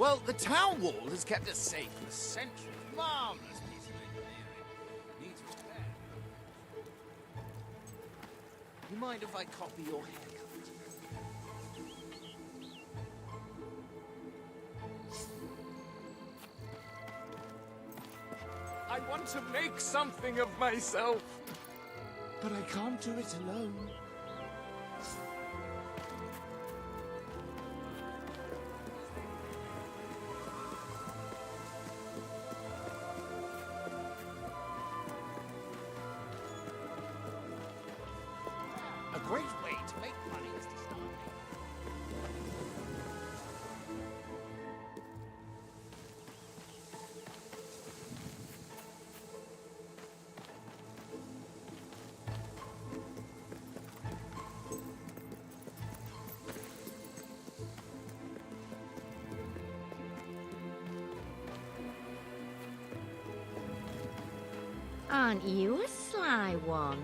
Well, the town wall has kept us safe for centuries. Marvelous piece of engineering. Needs repair. You mind if I copy your haircut? I want to make something of myself, but I can't do it alone. A great way to make money is to start Aren't you a sly one?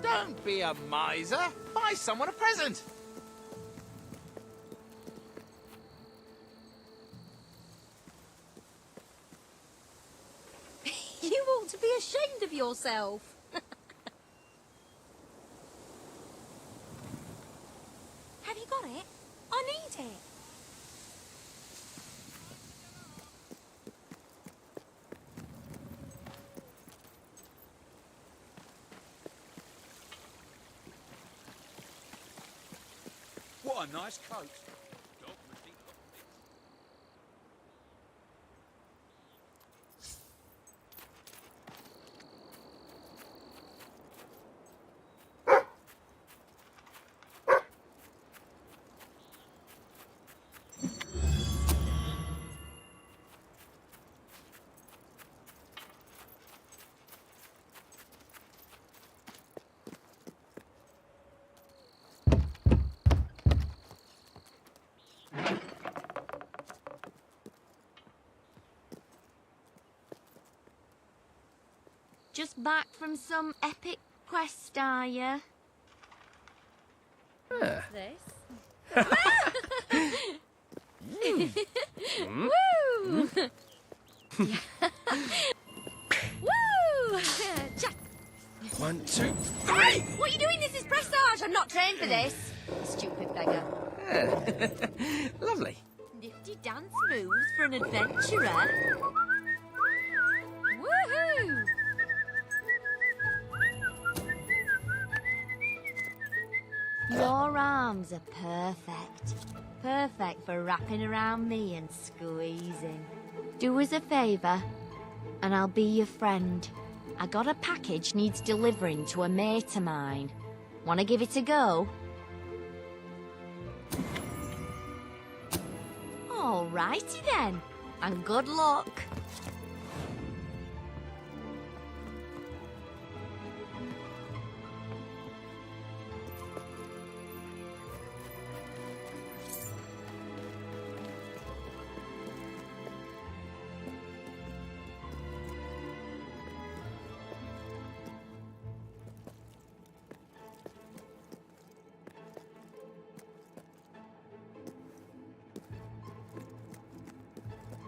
Don't be a miser. Buy someone a present. You ought to be ashamed of yourself. Have you got it? I need it. What a nice coat. Just back from some epic quest, are you? What's this? Woo! Woo! Jack. 1, 2, 3! What are you doing? This is pressage. I'm not trained for this. Stupid beggar. Lovely. Nifty dance moves for an adventurer. Woohoo! Your arms are perfect. Perfect for wrapping around me and squeezing. Do us a favour, and I'll be your friend. I got a package needs delivering to a mate of mine. Wanna give it a go? Alrighty then, and good luck.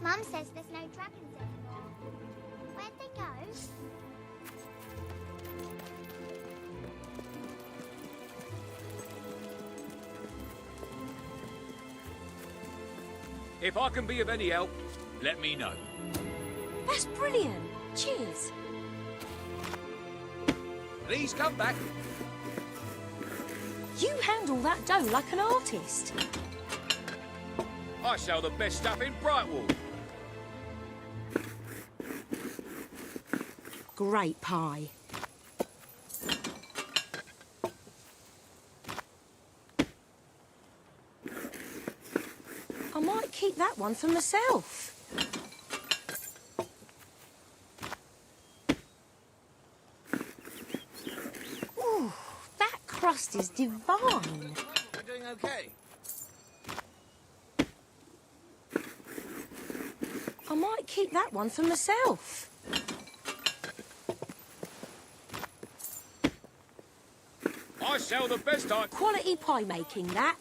Mum says there's no dragons anymore. goes. If I can be of any help, let me know. That's brilliant. Cheers. Please come back. You handle that dough like an artist. I sell the best stuff in Brightwall. Great pie. I might keep that one for myself. Ooh, that crust is divine. We're doing okay. I might keep that one for myself. I sell the best Quality pie making, that.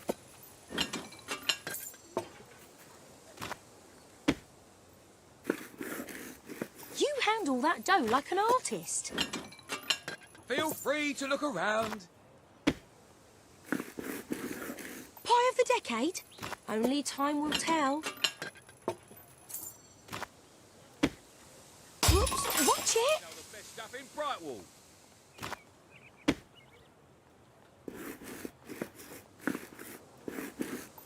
You handle that dough like an artist. Feel free to look around. Pie of the decade? Only time will tell. Whoops, watch it! Sell the best stuff in Brightwall.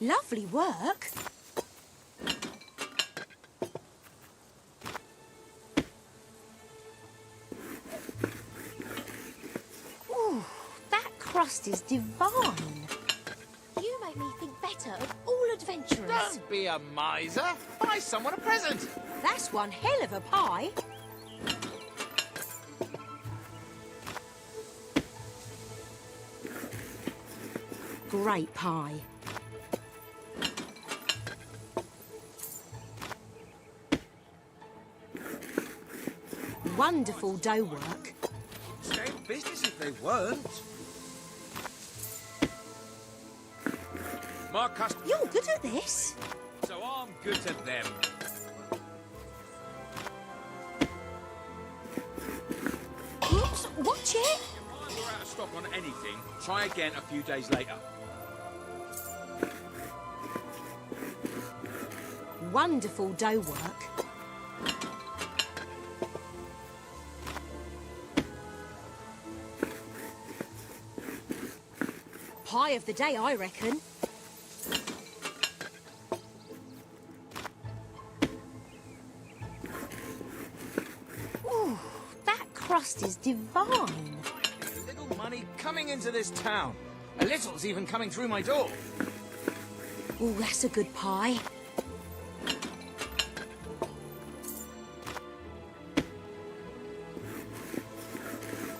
Lovely work. Ooh, that crust is divine. You make me think better of all adventurers. Don't be a miser. Buy someone a present. That's one hell of a pie. Great pie. Wonderful dough work. Stay in business if they weren't. My customer, You're good at this. so I'm good to them. Oops, watch it. If we're out of stock on anything, try again a few days later. Wonderful dough work. Pie of the day, I reckon. Ooh, that crust is divine. A little money coming into this town. A little's even coming through my door. Ooh, that's a good pie.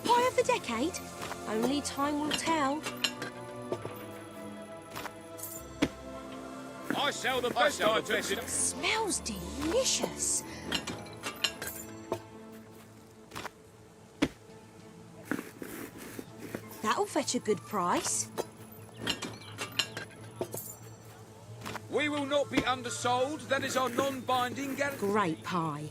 Pie of the decade? Only time will tell. I sell the best items in... Smells delicious. That'll fetch a good price. We will not be undersold. That is our non-binding guarantee. Great pie.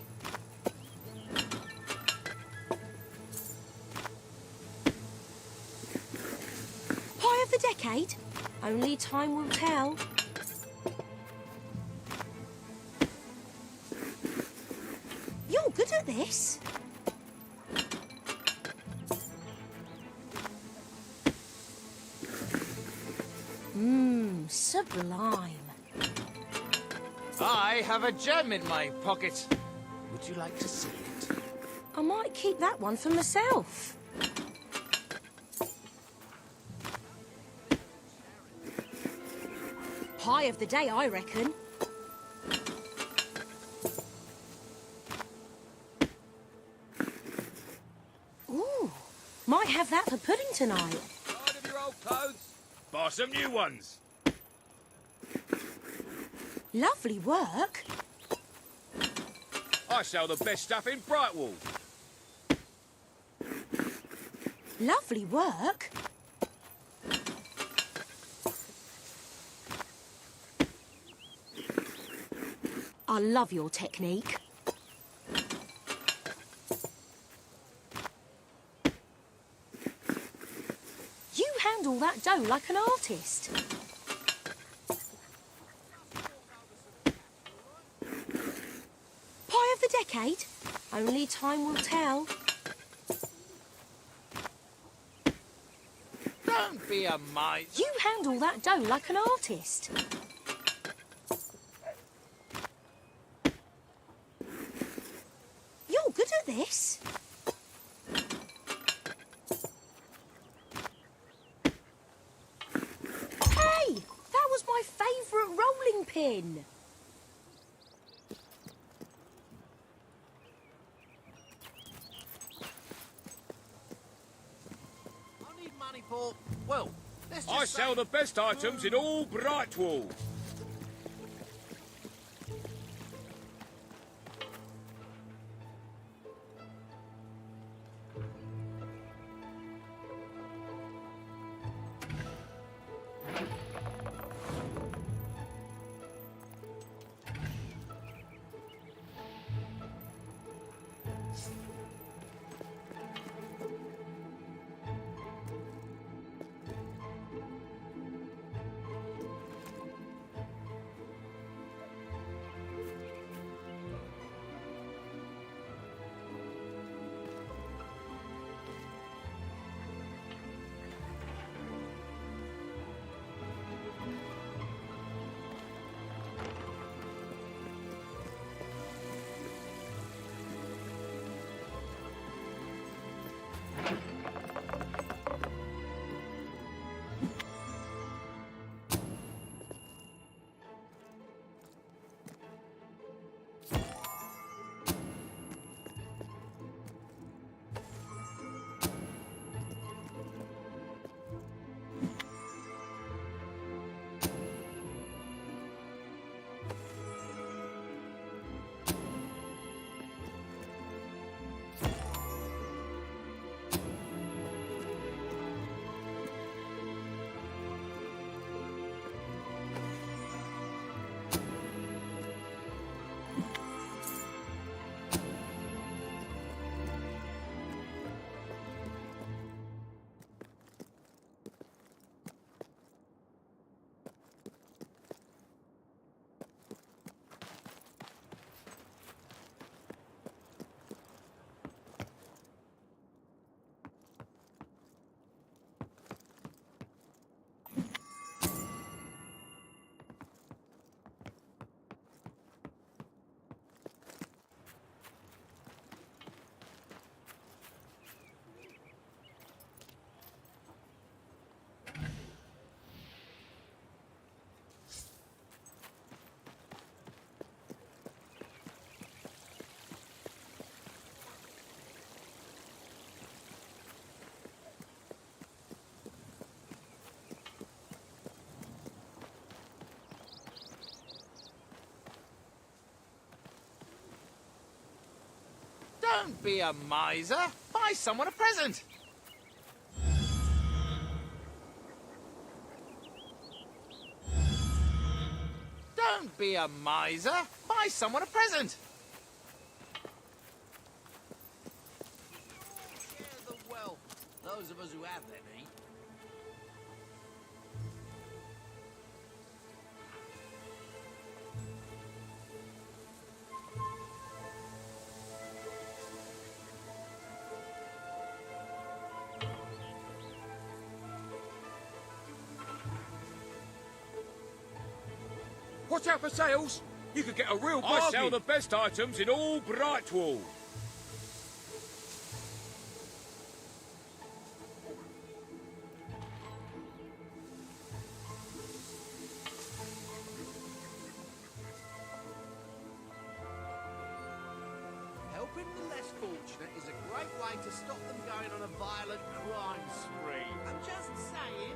Pie of the decade? Only time will tell. You're good at this. Mmm, sublime. I have a gem in my pocket. Would you like to see it? I might keep that one for myself. Pie of the day, I reckon. Ooh, might have that for pudding tonight. Tired of your old clothes? Buy some new ones. Lovely work. I sell the best stuff in Brightwall. Lovely work. I love your technique. that dough like an artist. Pie of the decade? Only time will tell. Don't be a mite. You handle that dough like an artist. You're good at this. Hey, that was my favourite rolling pin. I need money for, well, let's just I say... sell the best items in all Brightwall. Don't be a miser. Buy someone a present. Don't be a miser. Buy someone a present. Share the wealth. Those of us who have any. Watch out for sales. You could get a real bargain. I sell the best items in all Brightwall. Helping the less fortunate is a great way to stop them going on a violent crime spree. I'm just saying.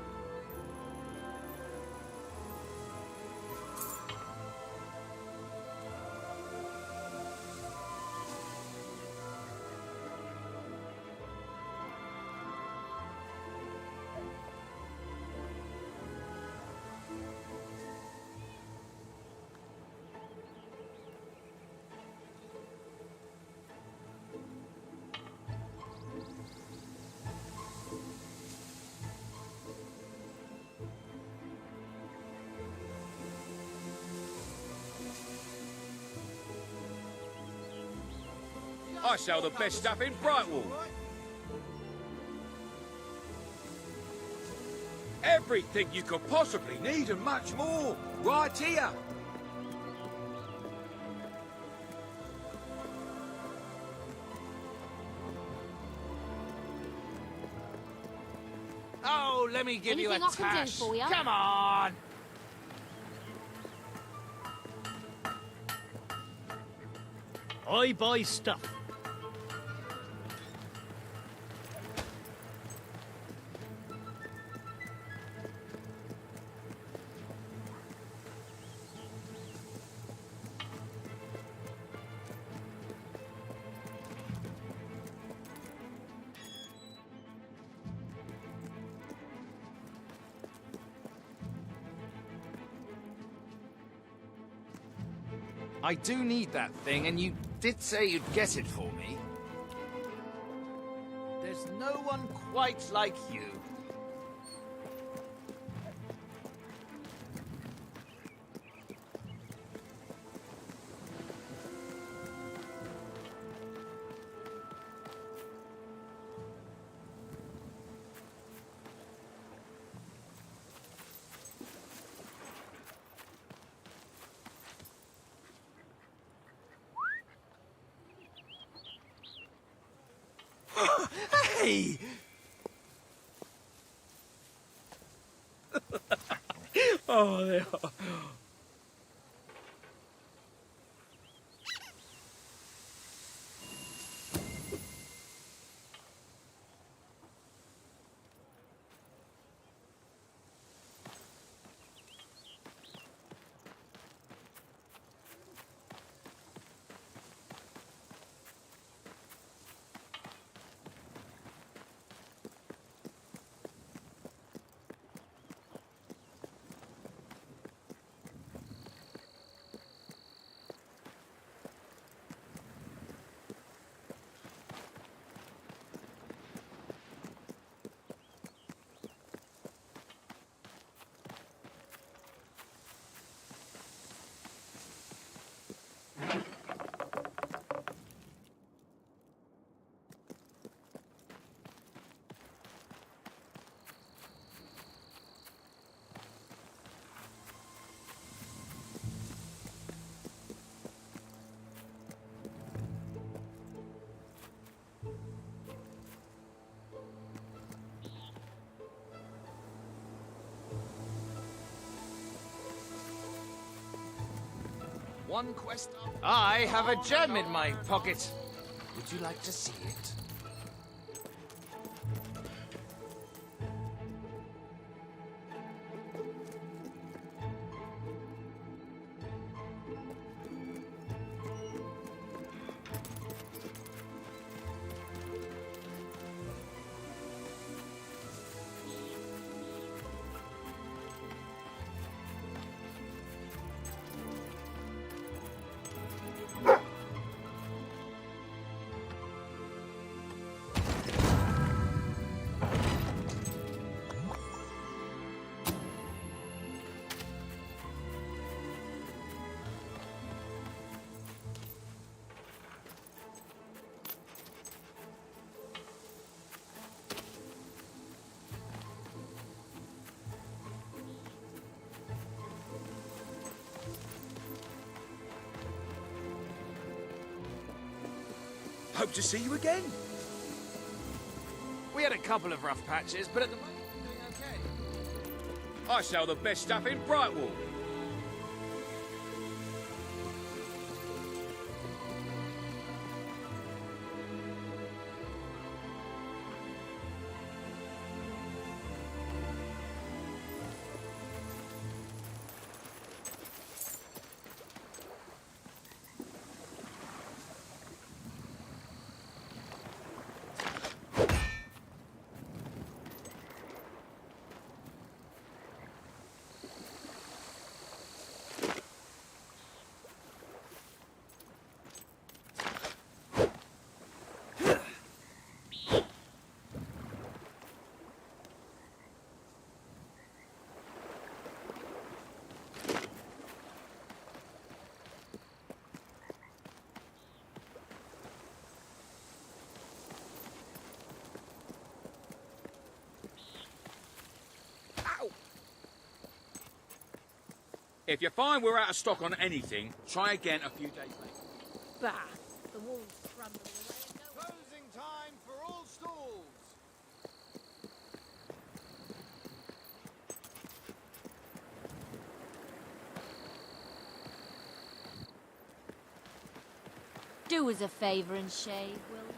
I sell the best stuff in Brightwall. Everything you could possibly need and much more. Right here. Oh, let me give you a Anything I can do tash. for ya? Come on! I buy stuff. I do need that thing, and you did say you'd get it for me. There's no one quite like you. Hey! Oh, they are. One quest up. I have a gem in my pocket. Would you like to see it? Hope to see you again. We had a couple of rough patches, but at the moment we're doing okay. I sell the best stuff in Brightwall. If you find we're out of stock on anything, try again a few days later. Bah, the walls crumbling away and no... Closing time for all stalls. Do us a favour and shave, will you?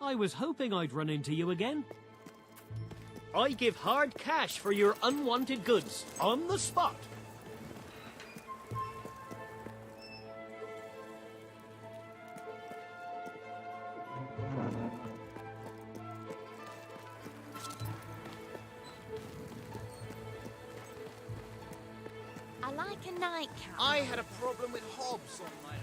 I was hoping I'd run into you again. I give hard cash for your unwanted goods, on the spot. I like a nightcap. I had a problem with Hobbs on my ass.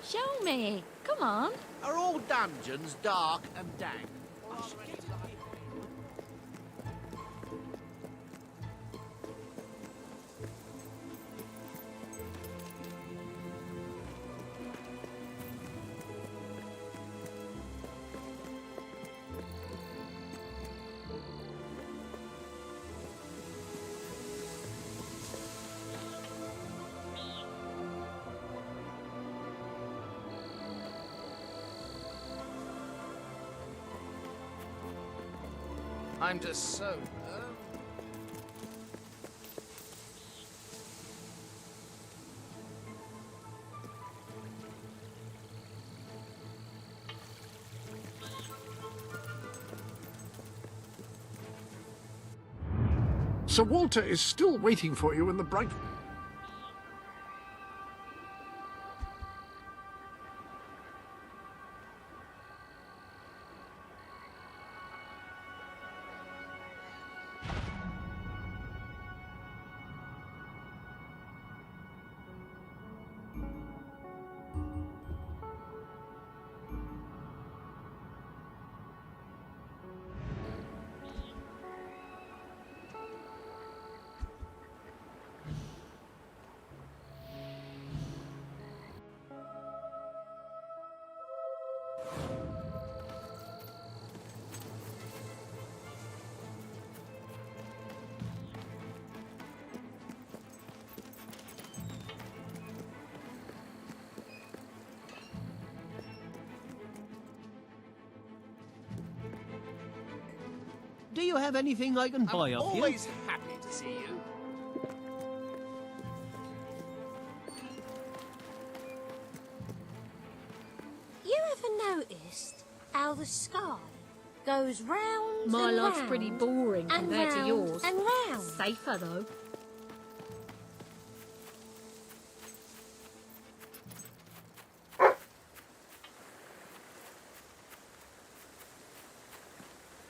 Show me. Come on. Are all dungeons dark and dank? I'm just so... Sir Walter is still waiting for you in the bright... Do you have anything I can buy I'm off you? always happy to see you. You ever noticed how the sky goes round My and life's round pretty boring and compared to round yours. and round? Safer, though.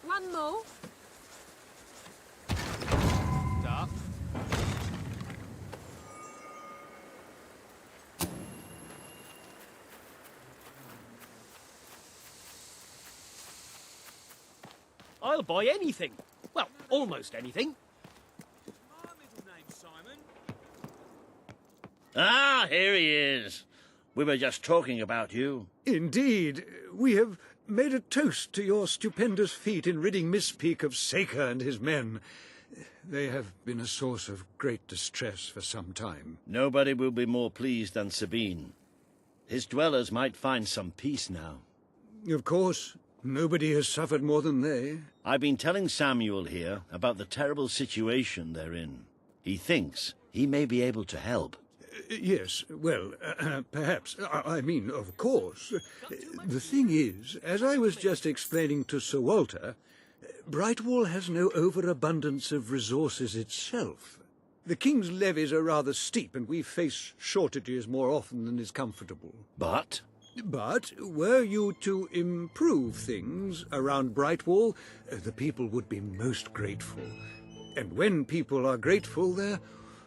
One more. Dark. I'll buy anything. Well, almost anything. My middle name's Simon. Ah, here he is. We were just talking about you. Indeed, we have made a toast to your stupendous feat in ridding Miss Peak of Saker and his men. They have been a source of great distress for some time. Nobody will be more pleased than Sabine. His dwellers might find some peace now. Of course, nobody has suffered more than they. I've been telling Samuel here about the terrible situation they're in. He thinks he may be able to help. Yes, well, perhaps. I mean, of course. The thing is, as I was just explaining to Sir Walter, Brightwall has no overabundance of resources itself. The king's levies are rather steep, and we face shortages more often than is comfortable. But But were you to improve things around Brightwall, the people would be most grateful. And when people are grateful, they're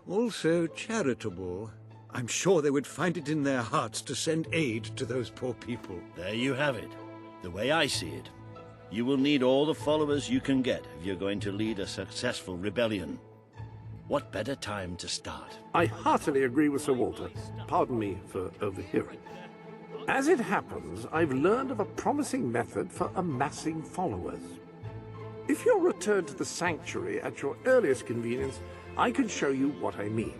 also charitable. I'm sure they would find it in their hearts to send aid to those poor people. there you have it. The way I see it, you will need all the followers you can get if you're going to lead a successful rebellion. What better time to start? I heartily agree with Sir Walter. Pardon me for overhearing. As it happens, I've learned of a promising method for amassing followers. If you'll return to the sanctuary at your earliest convenience, I can show you what I mean.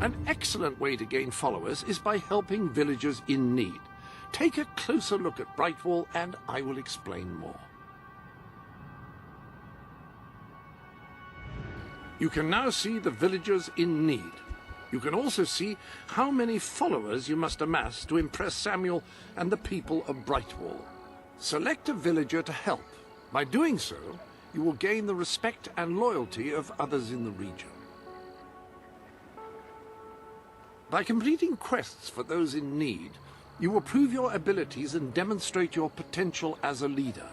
An excellent way to gain followers is by helping villagers in need. Take a closer look at Brightwall and I will explain more. You can now see the villagers in need. You can also see how many followers you must amass to impress Samuel and the people of Brightwall. Select a villager to help. By doing so, you will gain the respect and loyalty of others in the region. By completing quests for those in need, you will prove your abilities and demonstrate your potential as a leader.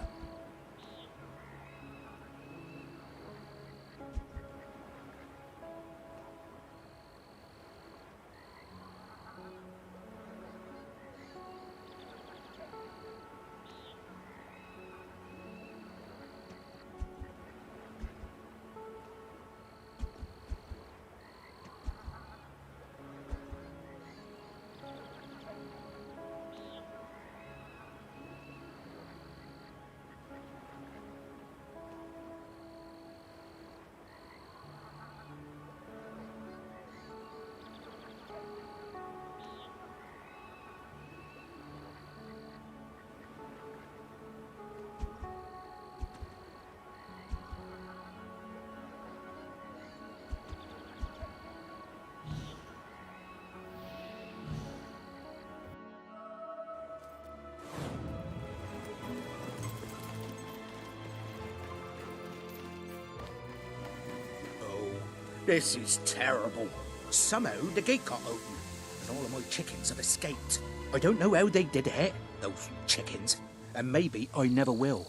This is terrible. Somehow the gate got open, and all of my chickens have escaped. I don't know how they did it, those chickens, and maybe I never will.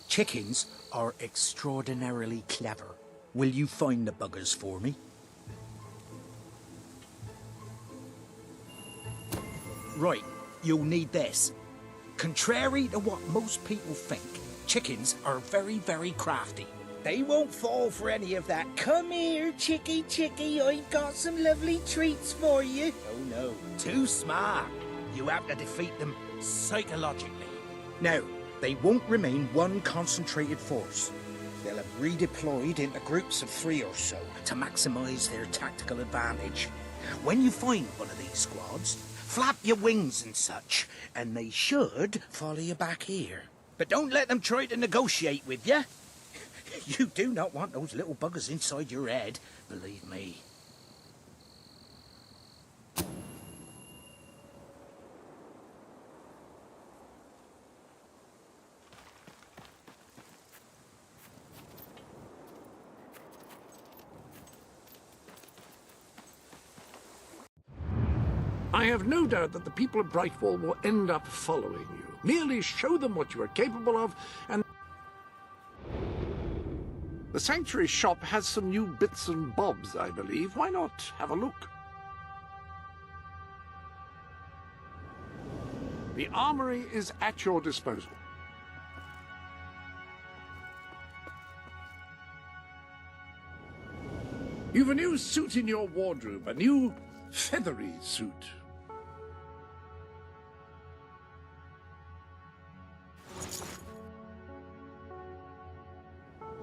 Chickens are extraordinarily clever. Will you find the buggers for me? Right, you'll need this. Contrary to what most people think, chickens are very, very crafty. They won't fall for any of that. Come here, chickie, chickie, I've got some lovely treats for you. Oh no, too smart. You have to defeat them psychologically. Now, they won't remain one concentrated force. They'll have redeployed into groups of 3 or so to maximize their tactical advantage. When you find one of these squads, flap your wings and such, and they should follow you back here. But don't let them try to negotiate with you. You do not want those little buggers inside your head, believe me. I have no doubt that the people of Brightwall will end up following you. Merely show them what you are capable of, and the Sanctuary shop has some new bits and bobs, I believe. Why not have a look? The armory is at your disposal. You've a new suit in your wardrobe, a new feathery suit.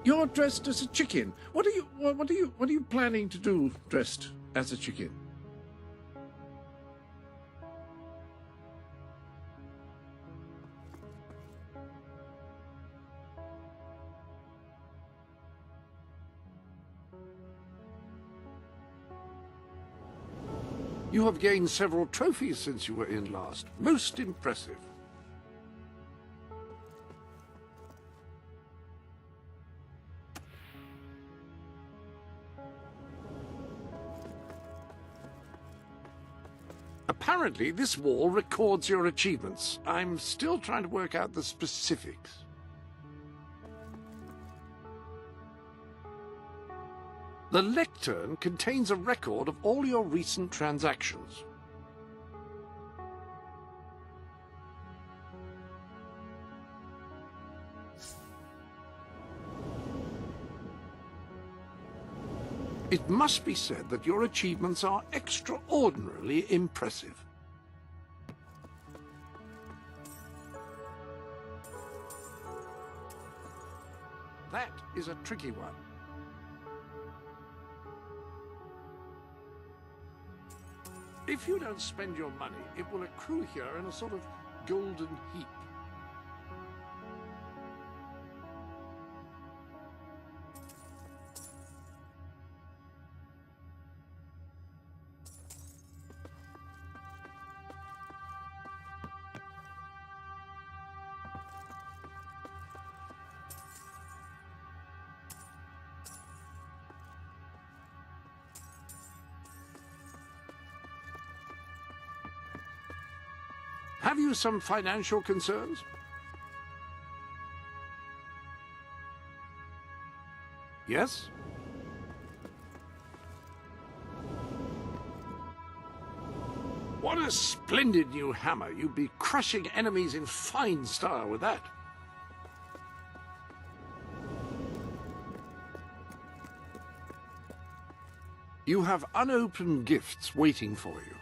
You're dressed as a chicken. What are you planning to do dressed as a chicken? You have gained several trophies since you were in last. Most impressive. Apparently, this wall records your achievements. I'm still trying to work out the specifics. The lectern contains a record of all your recent transactions. It must be said that your achievements are extraordinarily impressive. That is a tricky one. If you don't spend your money, it will accrue here in a sort of golden heap. Have you some financial concerns? Yes? What a splendid new hammer. You'd be crushing enemies in fine style with that. You have unopened gifts waiting for you.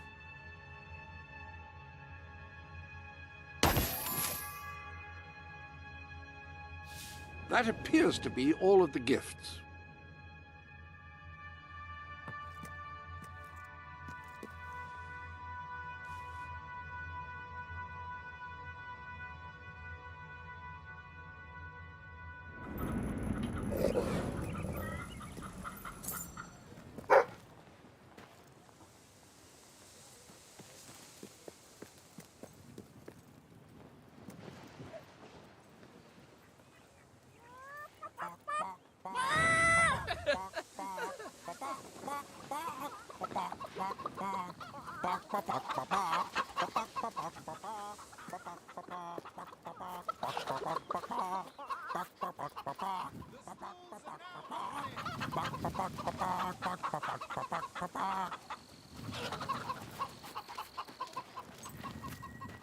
That appears to be all of the gifts.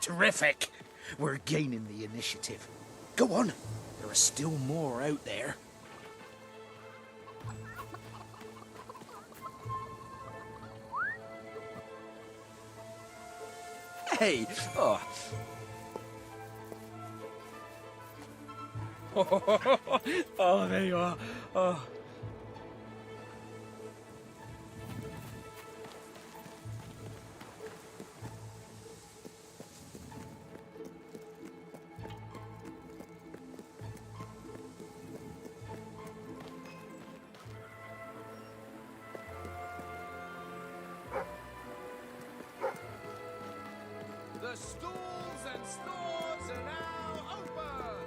Terrific! We're gaining the initiative. Go on, there are still more out there. Hey! Oh. Oh, there you are. Oh. The stalls and stores are now open!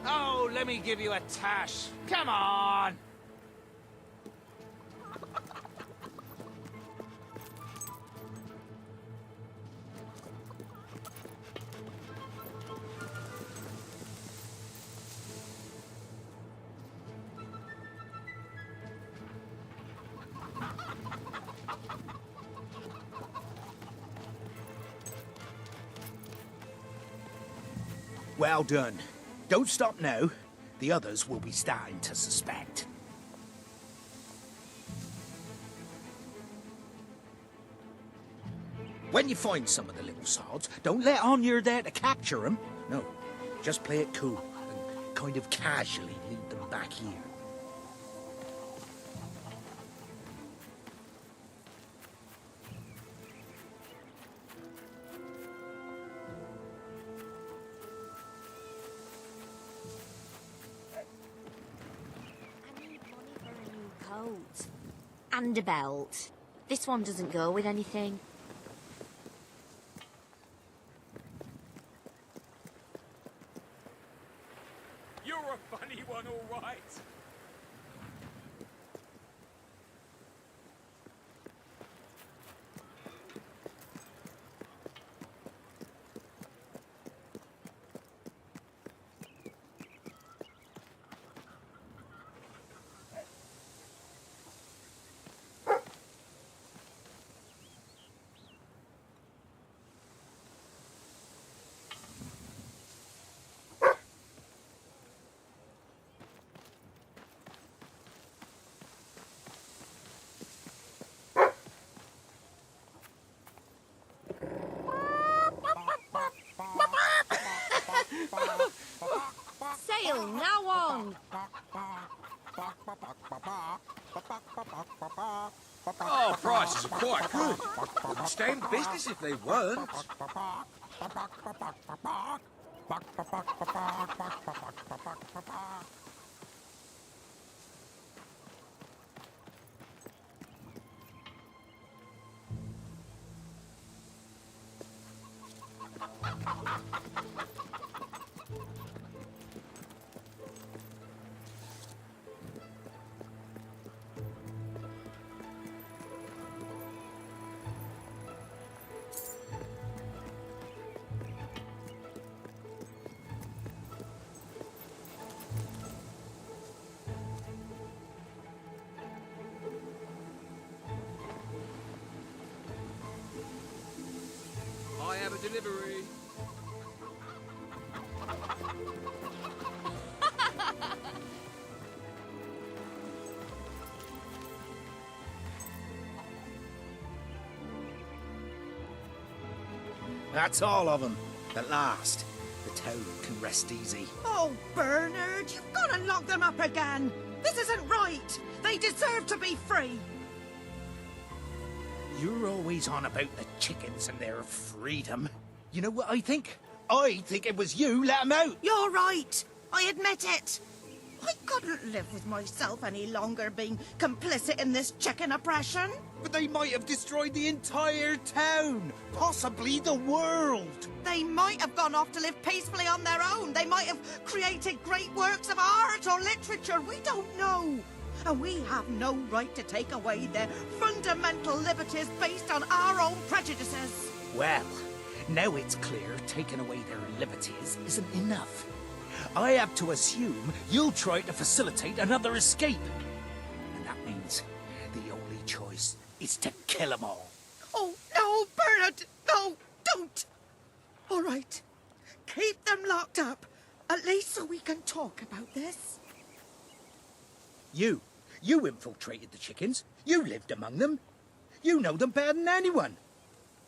Oh, let me give you a tash. Come on! Well done. Don't stop now. The others will be starting to suspect. When you find some of the little sods, don't let on you're there to capture them. No, just play it cool and kind of casually lead them back here. I need money for a new coat. And a belt. This one doesn't go with anything. You're a funny one, all right. Sail now on! Oh, prices are quite good. Wouldn't stay in business if they weren't. I have a delivery. That's all of them. At last, the town can rest easy. Oh, Bernard, you've got to lock them up again. This isn't right. They deserve to be free. You're always on about the chickens and their freedom. You know what I think? I think it was you let them out. You're right. I admit it. I couldn't live with myself any longer being complicit in this chicken oppression. But they might have destroyed the entire town, possibly the world. They might have gone off to live peacefully on their own. They might have created great works of art or literature. We don't know. And we have no right to take away their fundamental liberties based on our own prejudices. Well, now it's clear taking away their liberties isn't enough. I have to assume you'll try to facilitate another escape. And that means the only choice is to kill them all. Oh, no, Bernard! No, don't! All right. Keep them locked up. At least so we can talk about this. You infiltrated the chickens. You lived among them. You know them better than anyone.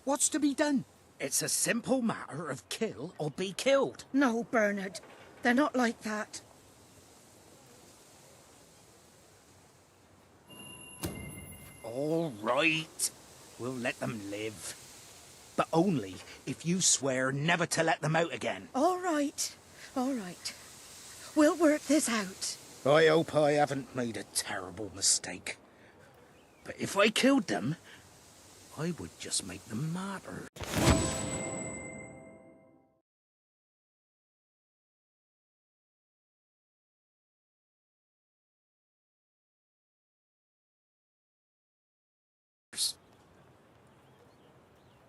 What's to be done? It's a simple matter of kill or be killed. No, Bernard. They're not like that. All right. We'll let them live. But only if you swear never to let them out again. All right. All right. We'll work this out. I hope I haven't made a terrible mistake. But if I killed them, I would just make them martyrs.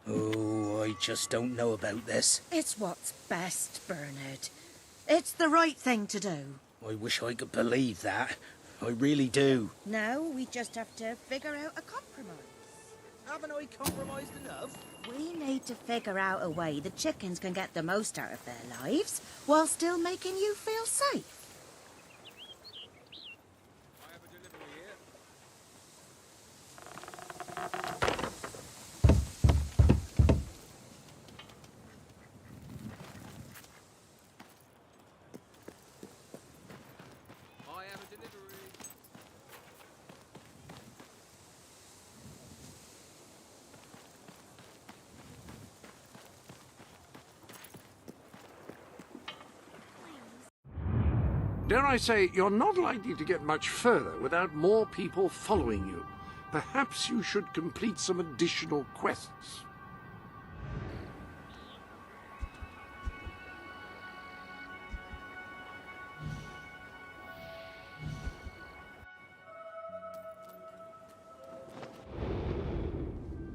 Oh, I just don't know about this. It's what's best, Bernard. It's the right thing to do. I wish I could believe that. I really do. Now we just have to figure out a compromise. Haven't I compromised enough? We need to figure out a way the chickens can get the most out of their lives while still making you feel safe. I have a delivery here. I have a delivery. Dare I say, you're not likely to get much further without more people following you. Perhaps you should complete some additional quests.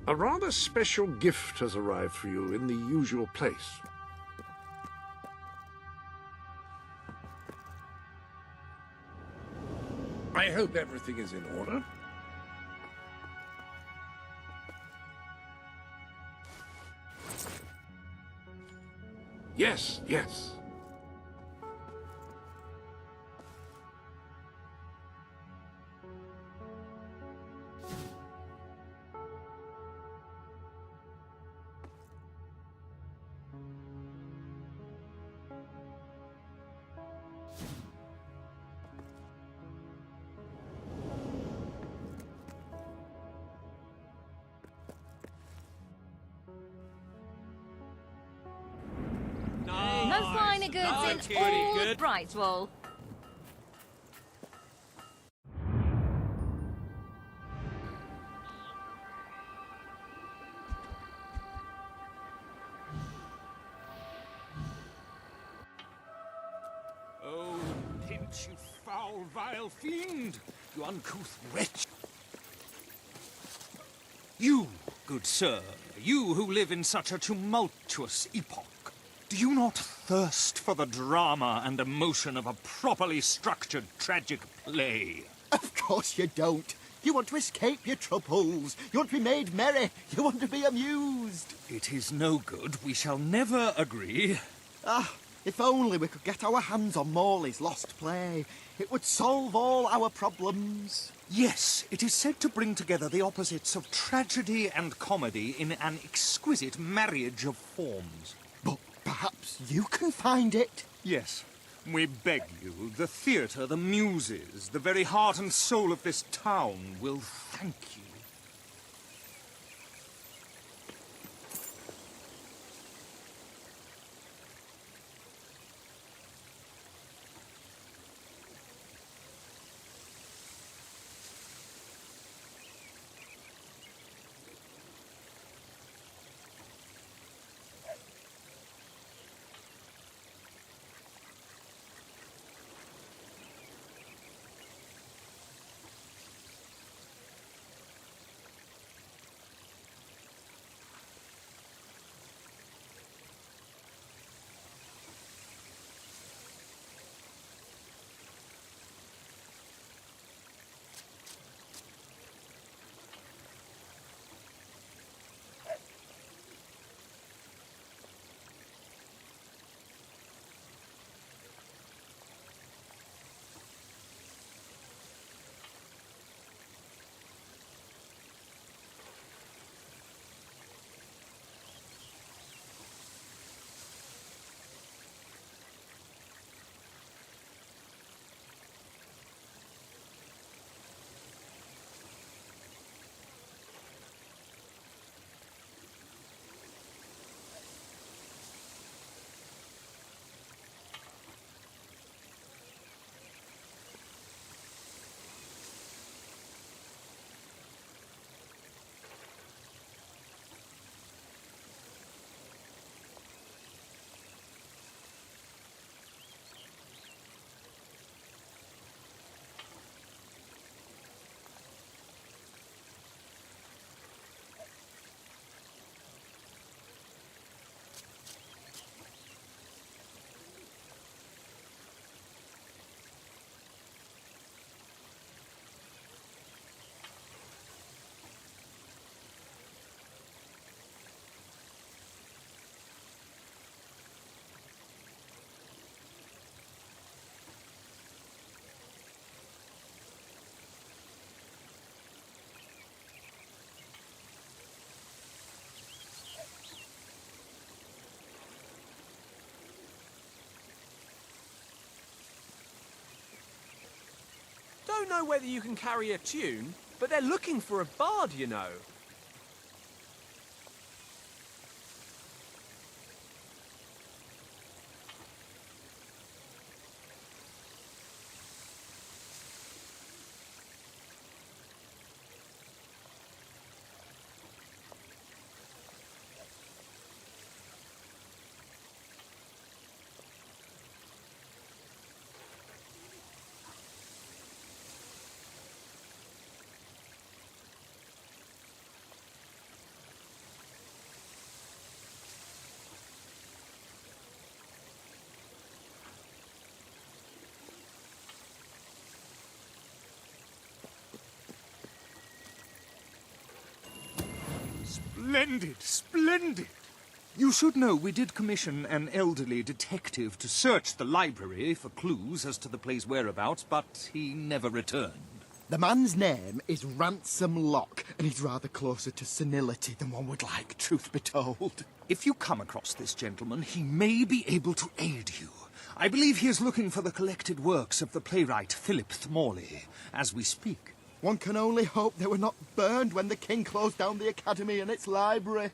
A rather special gift has arrived for you in the usual place. I hope everything is in order. Yes, yes. No finer goods in all of Brightwall. Oh, pinch, you foul, vile fiend! You uncouth wretch! You, good sir, you who live in such a tumultuous epoch, do you not thirst for the drama and emotion of a properly structured tragic play? Of course you don't. You want to escape your troubles. You want to be made merry. You want to be amused. It is no good. We shall never agree. Ah, if only we could get our hands on Morley's lost play. It would solve all our problems. Yes, it is said to bring together the opposites of tragedy and comedy in an exquisite marriage of forms. But perhaps you can find it. Yes, we beg you. The theatre, the muses, the very heart and soul of this town will thank you. don't know whether you can carry a tune, but they're looking for a bard, you know. Splendid, splendid! You should know we did commission an elderly detective to search the library for clues as to the play's whereabouts, but he never returned. The man's name is Ransom Locke, and he's rather closer to senility than one would like, truth be told. If you come across this gentleman, he may be able to aid you. I believe he is looking for the collected works of the playwright Philip Morley, as we speak. One can only hope they were not burned when the king closed down the academy and its library.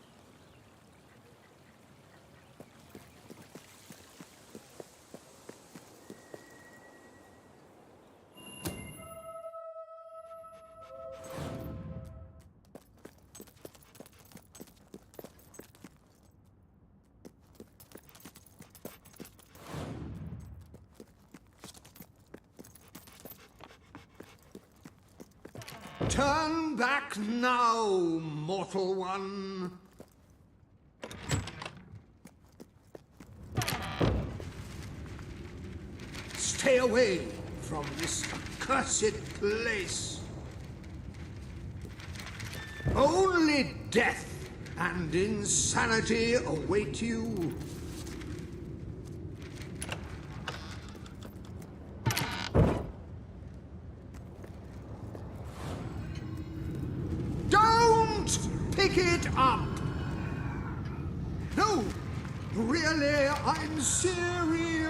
Turn back now, mortal one. Stay away from this accursed place. Only death and insanity await you. Pick it up! No! Really, I'm serious!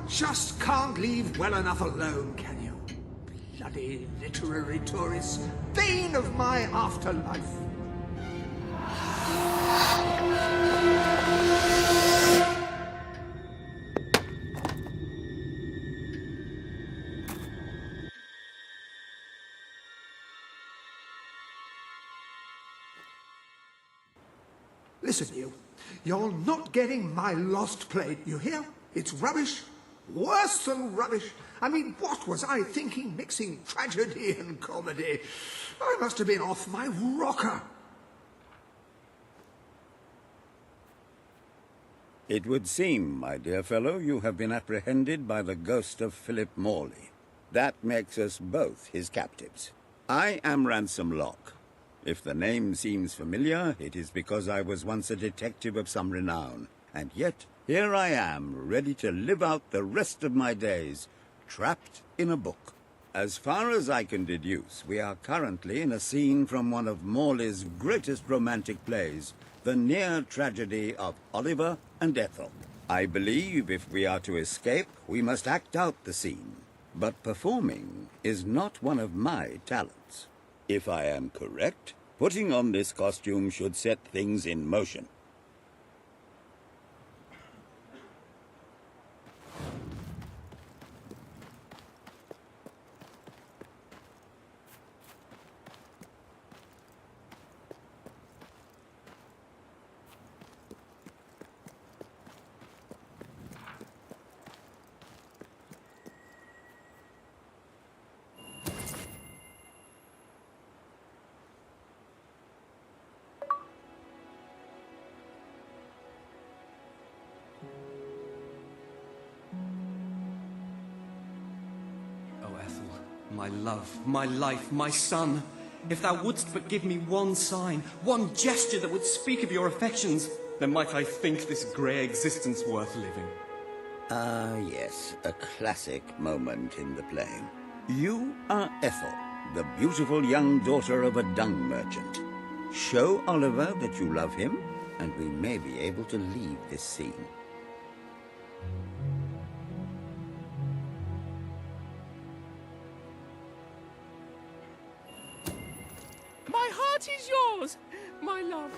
Just can't leave well enough alone, can you? Bloody literary tourists, bane of my afterlife. Listen, you're not getting my lost plate, you hear? It's rubbish. Worse than rubbish. I mean, what was I thinking mixing tragedy and comedy? I must have been off my rocker. It would seem, my dear fellow, you have been apprehended by the ghost of Philip Morley. That makes us both his captives. I am Ransom Locke. If the name seems familiar, it is because I was once a detective of some renown. And yet, here I am, ready to live out the rest of my days, trapped in a book. As far as I can deduce, we are currently in a scene from one of Morley's greatest romantic plays, the near tragedy of Oliver and Ethel. I believe if we are to escape, we must act out the scene. But performing is not one of my talents. If I am correct, putting on this costume should set things in motion. My love, my life, my son, if thou wouldst but give me one sign, one gesture that would speak of your affections, then might I think this grey existence worth living. Ah, yes, a classic moment in the play. You are Ethel, the beautiful young daughter of a dung merchant. Show Oliver that you love him, and we may be able to leave this scene. My heart is yours, my love.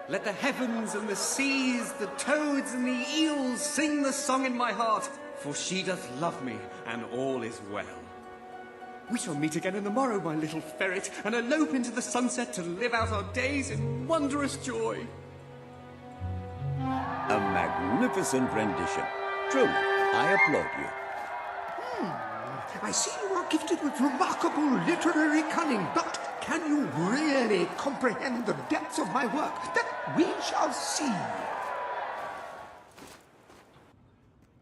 Let the heavens and the seas, the toads and the eels sing the song in my heart, for she doth love me, and all is well. We shall meet again in the morrow, my little ferret, and elope into the sunset to live out our days in wondrous joy. A magnificent rendition. Truly, I applaud you. I see you are gifted with remarkable literary cunning, but can you really comprehend the depths of my work? That we shall see.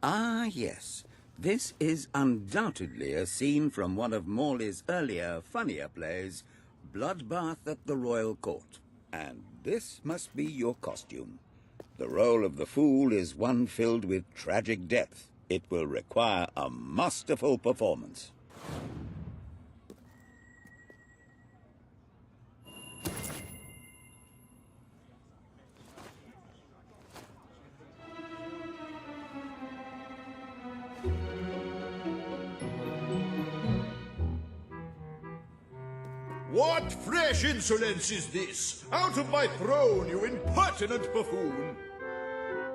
Ah, yes. This is undoubtedly a scene from one of Morley's earlier, funnier plays, Bloodbath at the Royal Court. And this must be your costume. The role of the fool is one filled with tragic depth. It will require a masterful performance. What fresh insolence is this? Out of my throne, you impertinent buffoon!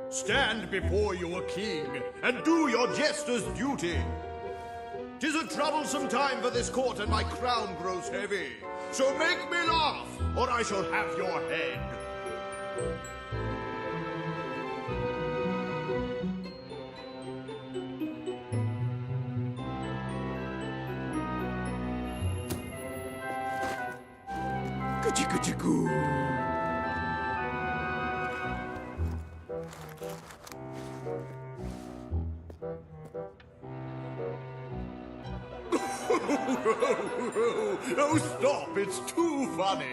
Stand before your king, and do your jester's duty. 'Tis a troublesome time for this court, and my crown grows heavy. So make me laugh, or I shall have your head. Goo-goo-goo. Oh, stop, it's too funny.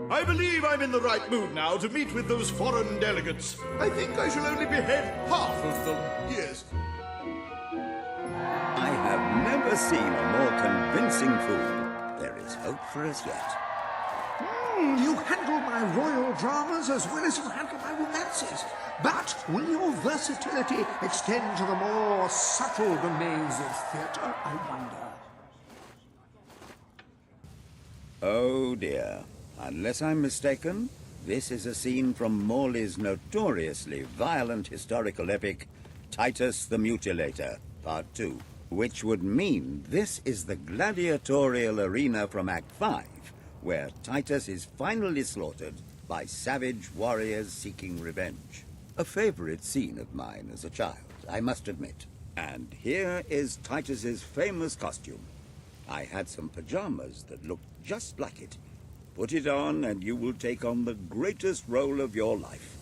I believe I'm in the right mood now to meet with those foreign delegates. I think I shall only behead half of them, yes. I have never seen a more convincing fool. There is hope for us yet. You handle my royal dramas as well as you handle my romances. But will your versatility extend to the more subtle domains of theatre, I wonder? Oh dear. Unless I'm mistaken, this is a scene from Morley's notoriously violent historical epic, Titus the Mutilator, Part 2, which would mean this is the gladiatorial arena from Act 5, where Titus is finally slaughtered by savage warriors seeking revenge. A favorite scene of mine as a child, I must admit. And here is Titus's famous costume. I had some pajamas that looked just like it. Put it on and you will take on the greatest role of your life.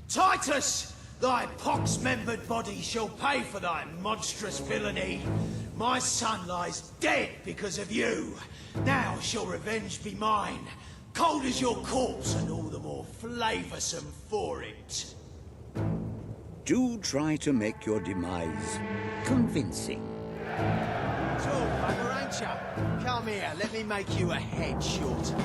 Titus, thy pox-membered body shall pay for thy monstrous villainy. My son lies dead because of you. Now shall revenge be mine, cold as your corpse and all the more flavoursome for it. Do try to make your demise convincing. Tall bugger, ain't ya? Come here, let me make you a head shorter.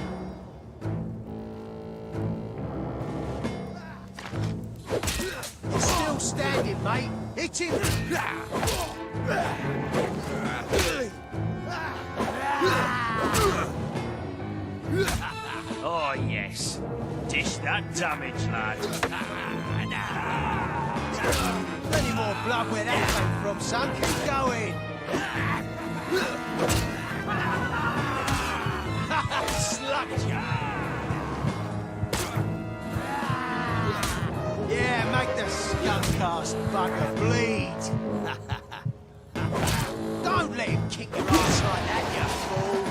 You're still standing, mate. Hit him. Oh, yes. Dish that damage, lad. Plenty more blood where that came from, son. Keep going. Slugged ya. Yeah, make the skunk-ass bugger bleed. Don't let him kick your ass like that, you fool.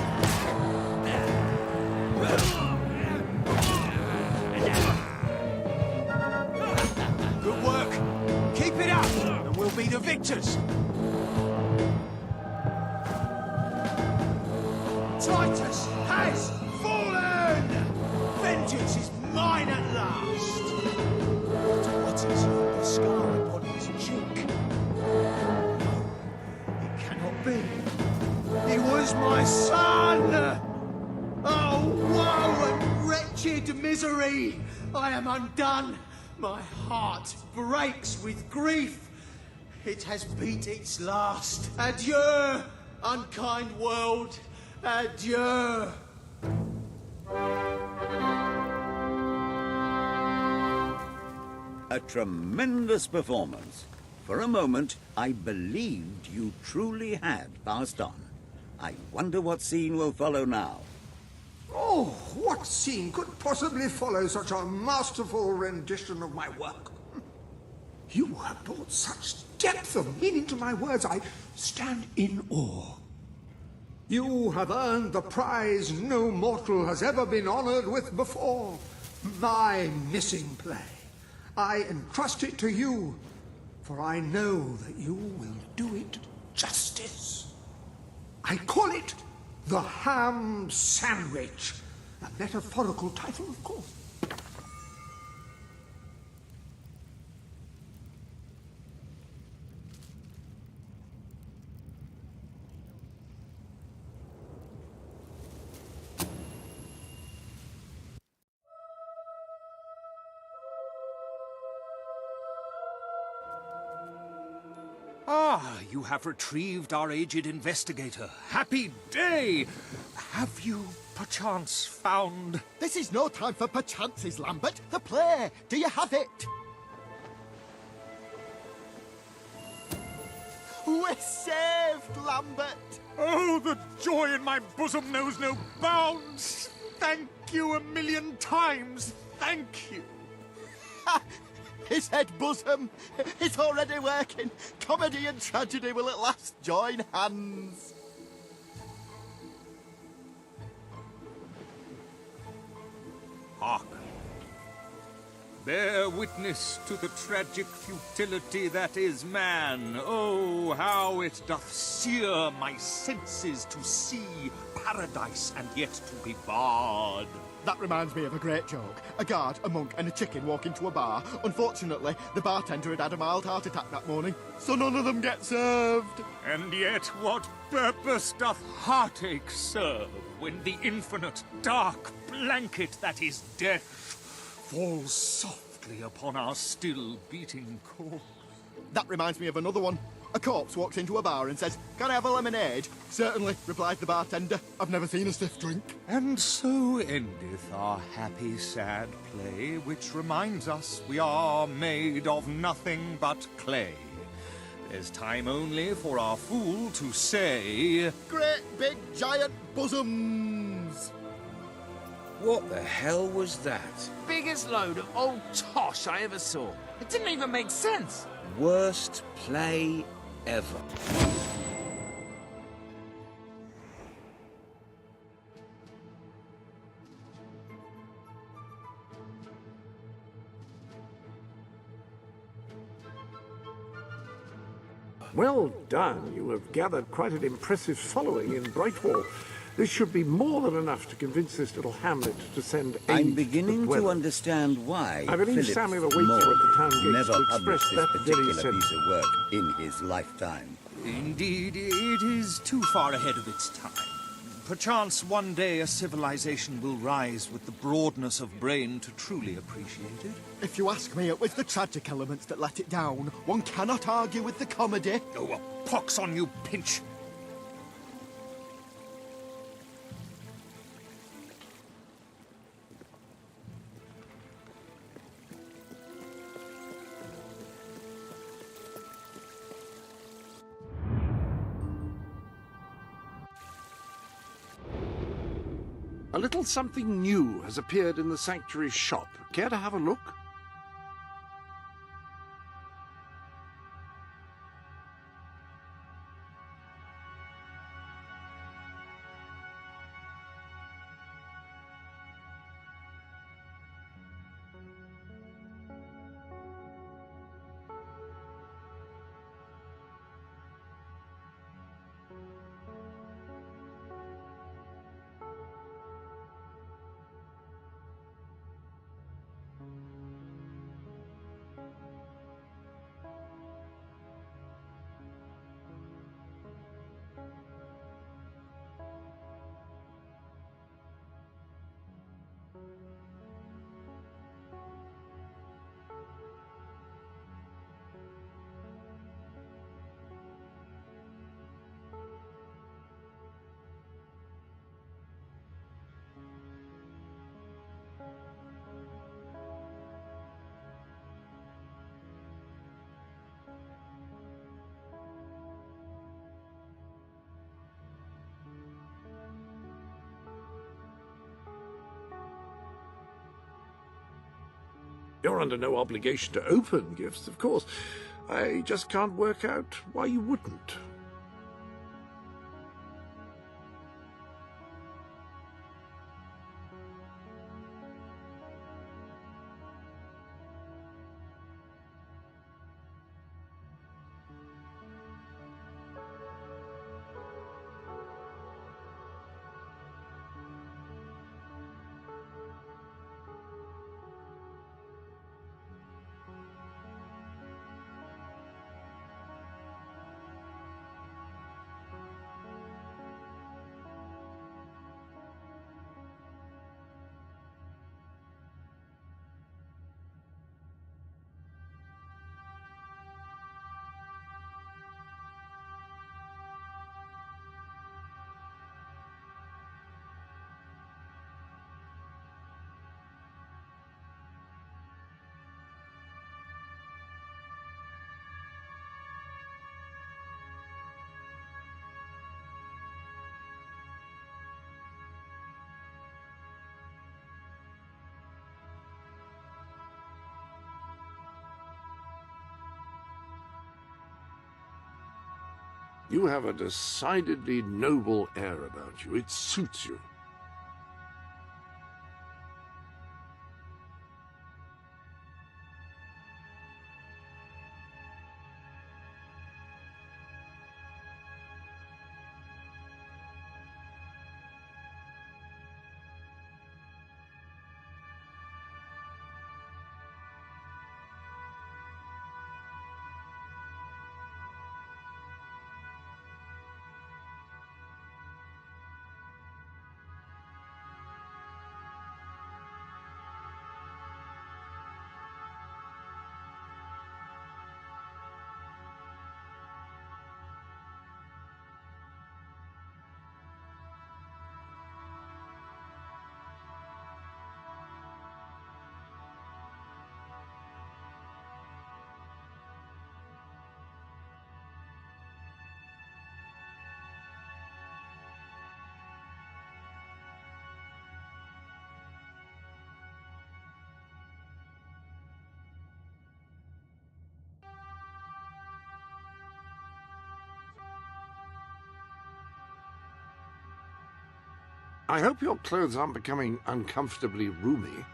Good work. Keep it up, and we'll be the victors. Titus has fallen! Vengeance is mine at last! What is the scar upon his cheek? It cannot be. He was my son! Oh, woe and wretched misery! I am undone. My heart breaks with grief. It has beat its last. Adieu, unkind world. Adieu. A tremendous performance. For a moment, I believed you truly had passed on. I wonder what scene will follow now. Oh, what scene could possibly follow such a masterful rendition of my work? You have brought such depth of meaning to my words, I stand in awe. You have earned the prize no mortal has ever been honored with before. My missing play. I entrust it to you, for I know that you will do it justice. I call it The Ham Sandwich. A metaphorical title, of course. Ah, you have retrieved our aged investigator. Happy day! Have you, perchance, found... This is no time for perchances, Lambert. The play. Do you have it? We're saved, Lambert. Oh, the joy in my bosom knows no bounds. Thank you a million times. Thank you. His head bosom. It's already working. Comedy and tragedy will at last join hands. Hark. Bear witness to the tragic futility that is man. Oh, how it doth sear my senses to see paradise and yet to be barred. That reminds me of a great joke. A guard, a monk, and a chicken walk into a bar. Unfortunately, the bartender had a mild heart attack that morning, so none of them get served. And yet what purpose doth heartache serve when the infinite dark blanket that is death falls softly upon our still beating corpse? That reminds me of another one. A corpse walks into a bar and says, "Can I have a lemonade?" "Certainly," replies the bartender. "I've never seen a stiff drink." And so endeth our happy, sad play, which reminds us we are made of nothing but clay. There's time only for our fool to say... Great big giant bosoms! What the hell was that? Biggest load of old tosh I ever saw. It didn't even make sense. Worst play ever. Well done. You have gathered quite an impressive following in Brightwall. This should be more than enough to convince this little hamlet to send aid. I'm beginning to to understand why I believe Philip Samuel awaits you at the town gates never to express published this that very particular piece sentiment. of work in his lifetime. Indeed, it is too far ahead of its time. Perchance one day a civilization will rise with the broadness of brain to truly appreciate it. If you ask me, it was the tragic elements that let it down. One cannot argue with the comedy. Oh, a pox on you, Pinch! A little something new has appeared in the sanctuary shop. Care to have a look? You're under no obligation to open gifts, of course. I just can't work out why you wouldn't. You have a decidedly noble air about you. It suits you. I hope your clothes aren't becoming uncomfortably roomy.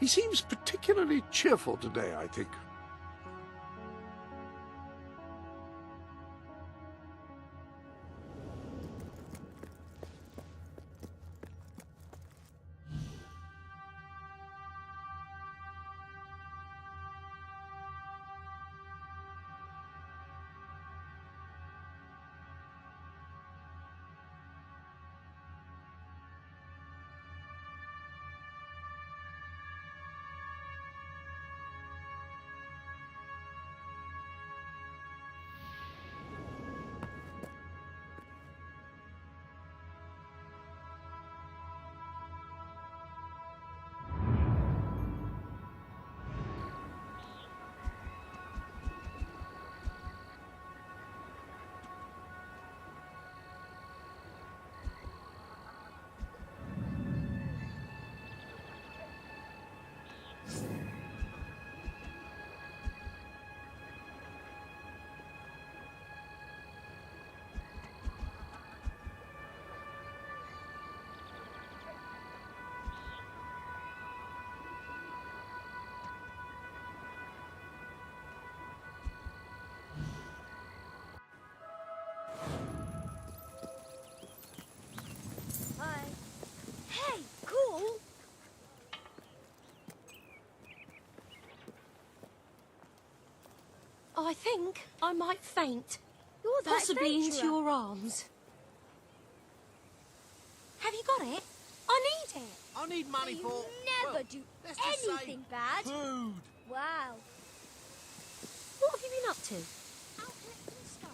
He seems particularly cheerful today, I think. I think I might faint. You're the Possibly into adventurer. your arms. Have you got it? I need it. I need money You for... never well, do let's just say anything bad. food. Wow. What have you been up to? Out collecting stars?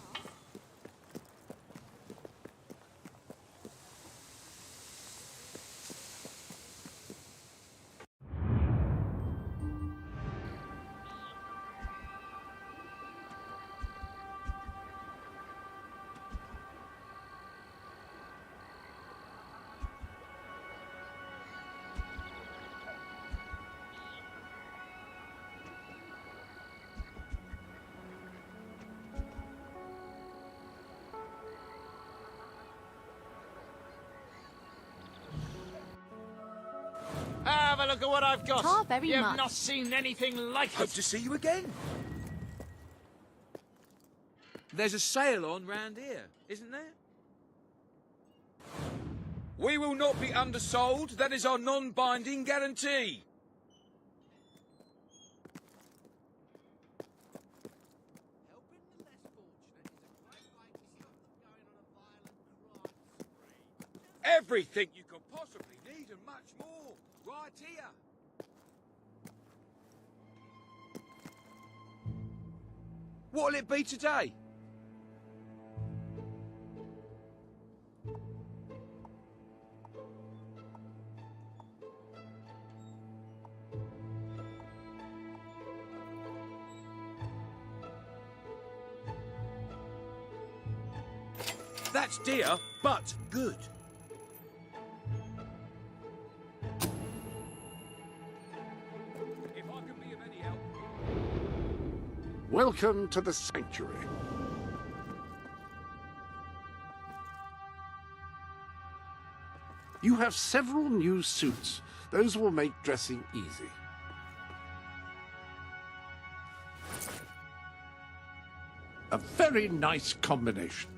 Have a look at what I've got. Tar very You've much. not seen anything like Hope it. to see you again. There's a sale on round here, isn't there? We will not be undersold. That is our non-binding guarantee. Everything you could possibly need and much more, right here. What'll it be today? That's dear, but good. If I can be of any help. Welcome to the sanctuary. You have several new suits. Those will make dressing easy. A very nice combination.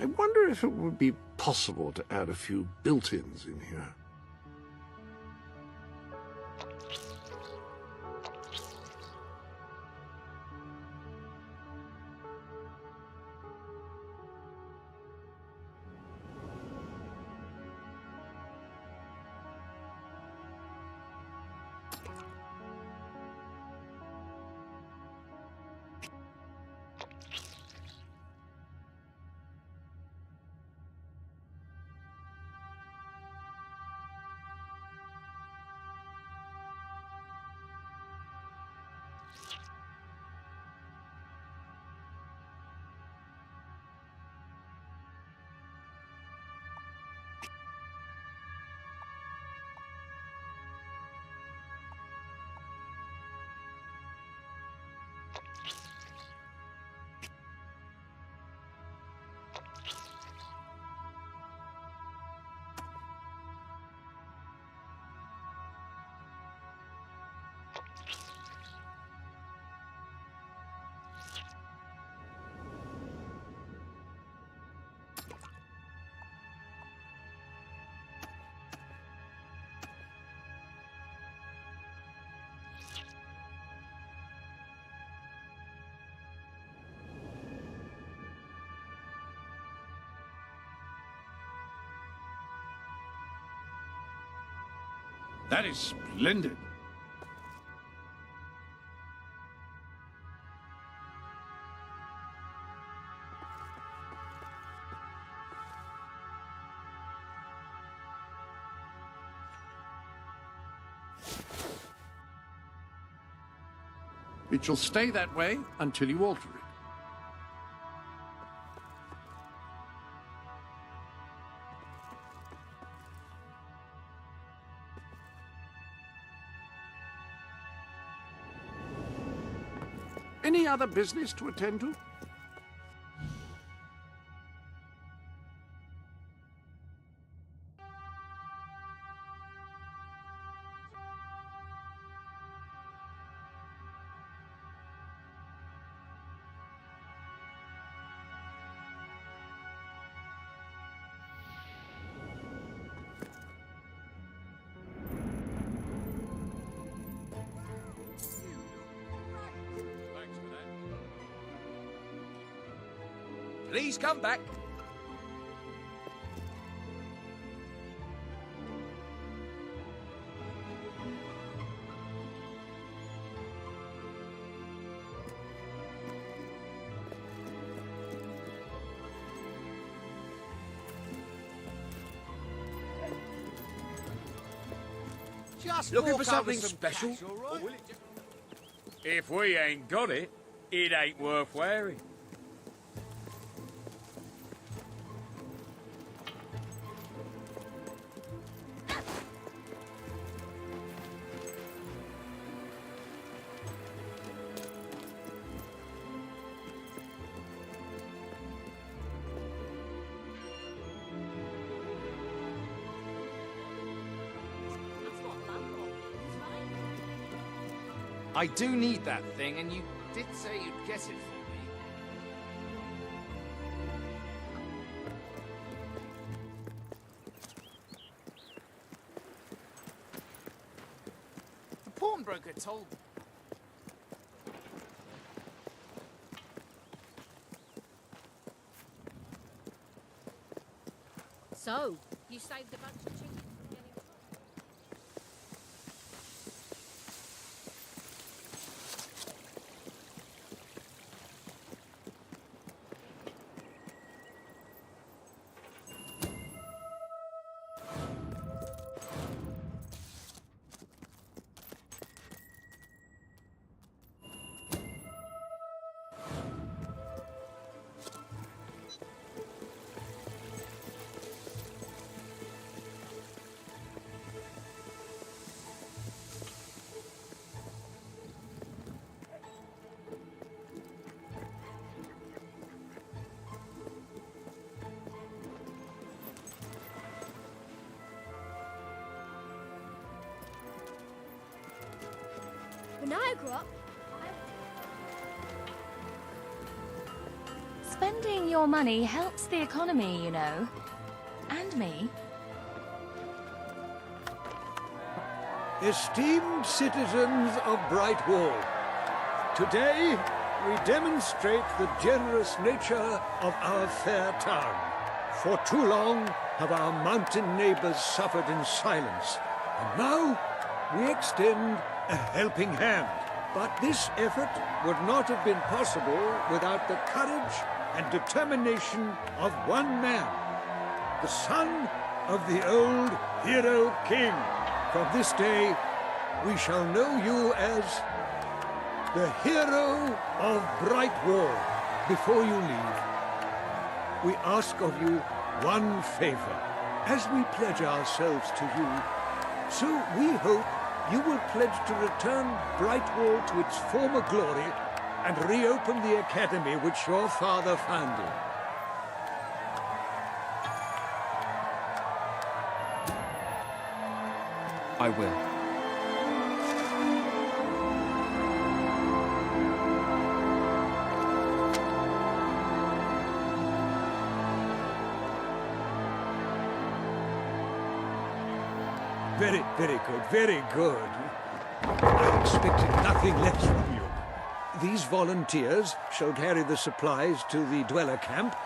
I wonder if it would be possible to add a few built-ins in here. That is splendid. It shall stay that way until you alter it. Any other business to attend to? Please come back. Just Looking walk for something over some special? cash, all right? Or will it just- If we ain't got it, it ain't worth wearing. I do need that thing, and you did say you'd get it for me. The pawnbroker told me. So, you saved a bunch of chickens from getting shot. When I grow up, Spending your money helps the economy, you know. And me. Esteemed citizens of Brightwall, today we demonstrate the generous nature of our fair town. For too long have our mountain neighbors suffered in silence, and now we extend a helping hand. But this effort would not have been possible without the courage and determination of one man, the son of the old hero king. From this day, we shall know you as the hero of Brightwall. Before you leave, we ask of you one favor. As we pledge ourselves to you, so we hope you will pledge to return Brightwall to its former glory and reopen the academy which your father founded. I will. Very, very good, very good. I expected nothing less from you. These volunteers shall carry the supplies to the dweller camp.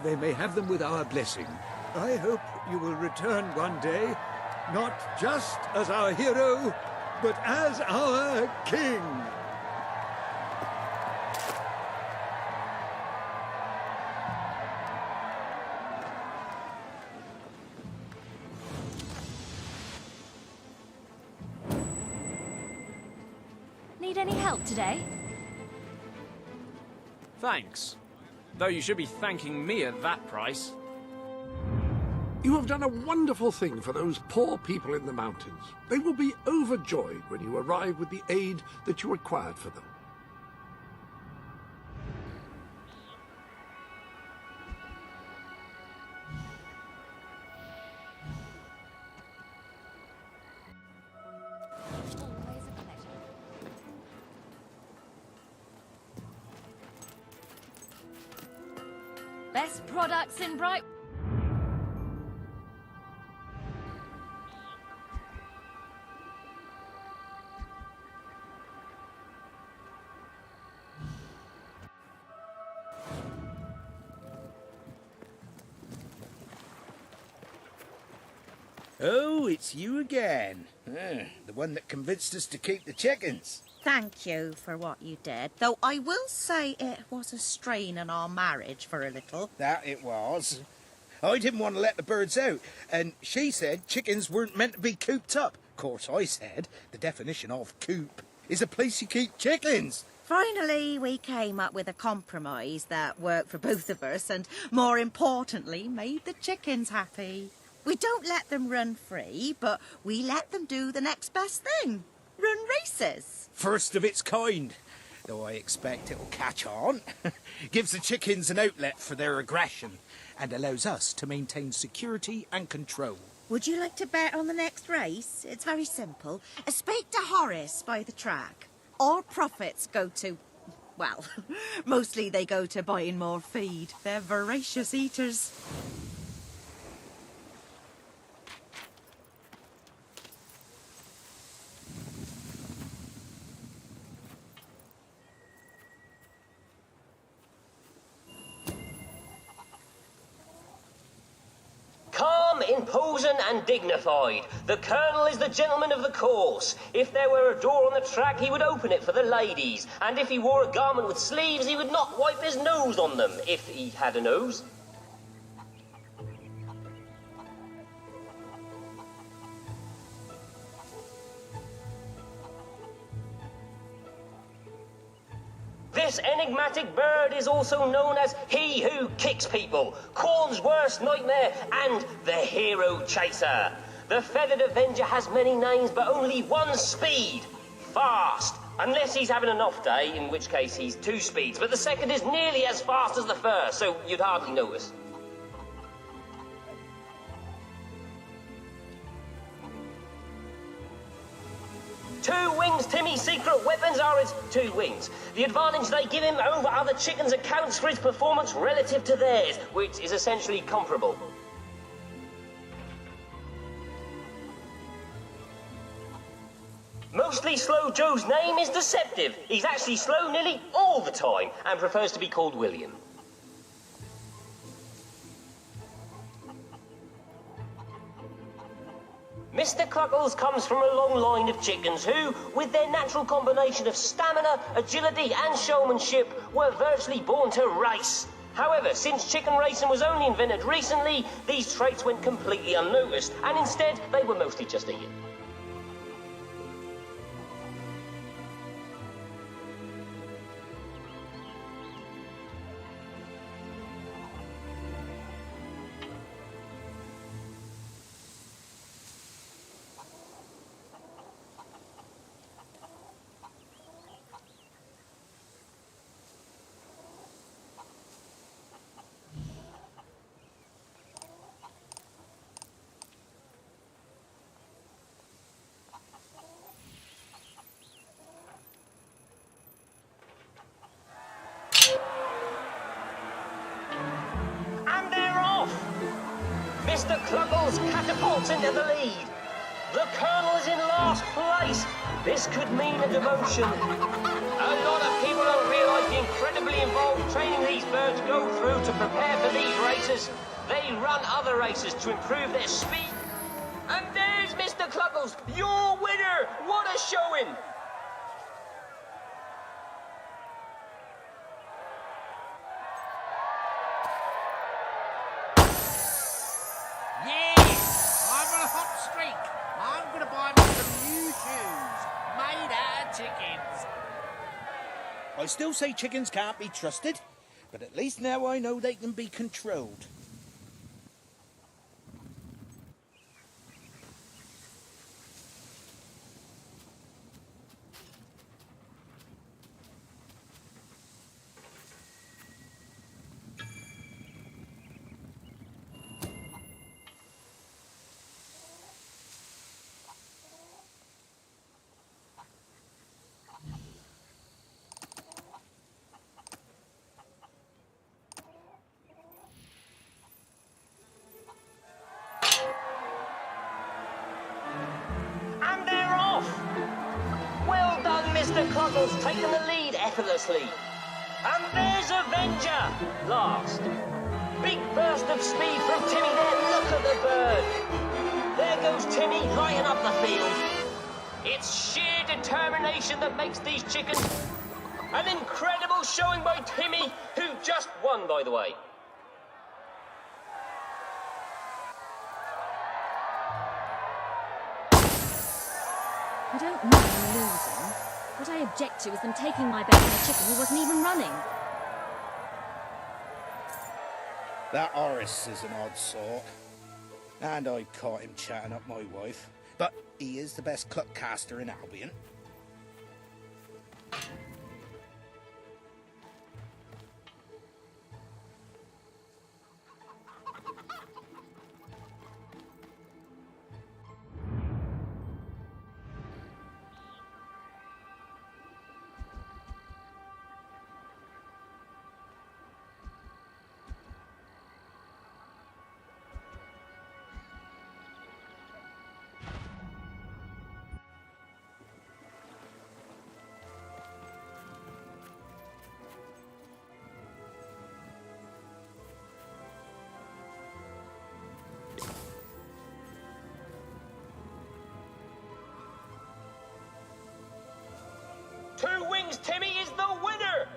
They may have them with our blessing. I hope you will return one day not just as our hero, but as our king. Need any help today? Thanks. Though you should be thanking me at that price. You have done a wonderful thing for those poor people in the mountains. They will be overjoyed when you arrive with the aid that you required for them. Best products in Bright... Oh, it's you again. The one that convinced us to keep the chickens. Thank you for what you did, though I will say it was a strain on our marriage for a little. That it was. I didn't want to let the birds out, and she said chickens weren't meant to be cooped up. Of course, I said the definition of coop is a place you keep chickens. Finally, we came up with a compromise that worked for both of us and, more importantly, made the chickens happy. We don't let them run free, but we let them do the next best thing. Run races. First of its kind, though I expect it'll catch on. Gives the chickens an outlet for their aggression and allows us to maintain security and control. Would you like to bet on the next race? It's very simple. Speak to Horace by the track. All profits go to... well, mostly they go to buying more feed. They're voracious eaters. Calm, imposing and dignified. The Colonel is the gentleman of the course. If there were a door on the track, he would open it for the ladies. And if he wore a garment with sleeves, he would not wipe his nose on them, if he had a nose. This enigmatic bird is also known as He Who Kicks People, Corn's worst nightmare, and the Hero Chaser. The Feathered Avenger has many names, but only one speed: fast. Unless he's having an off day, in which case he's two speeds. But the second is nearly as fast as the first, so you'd hardly notice. Two wings, Timmy's secret weapons are his two wings. The advantage they give him over other chickens accounts for his performance relative to theirs, which is essentially comparable. Mostly Slow Joe's name is deceptive. He's actually slow nearly all the time and prefers to be called William. Mr. Cluckles comes from a long line of chickens who, with their natural combination of stamina, agility and showmanship, were virtually born to race. However, since chicken racing was only invented recently, these traits went completely unnoticed, and instead they were mostly just eaten. Mr. Cluckles catapults into the lead. The Colonel is in last place. This could mean a demotion. A lot of people don't realise the incredibly involved training these birds go through to prepare for these races. They run other races to improve their speed. And there's Cluggles, your winner! What a showing! Yeah! I'm on a hot streak. I'm gonna buy me some new shoes. Made out of chickens. I still say chickens can't be trusted, but at least now I know they can be controlled. And they're off! Well done, Mr. Cluggles, taking the lead effortlessly. And there's Avenger, last. Big burst of speed from Timmy there, look at the bird. There goes Timmy, lighting up the field. It's sheer determination that makes these chickens. An incredible showing by Timmy, who just won, by the way. I don't mind losing. What I object to is them taking my bet on a chicken who wasn't even running. That Horace is an odd sort. And I caught him chatting up my wife. But he is the best cluckcaster in Albion. Two Wings Timmy is the winner!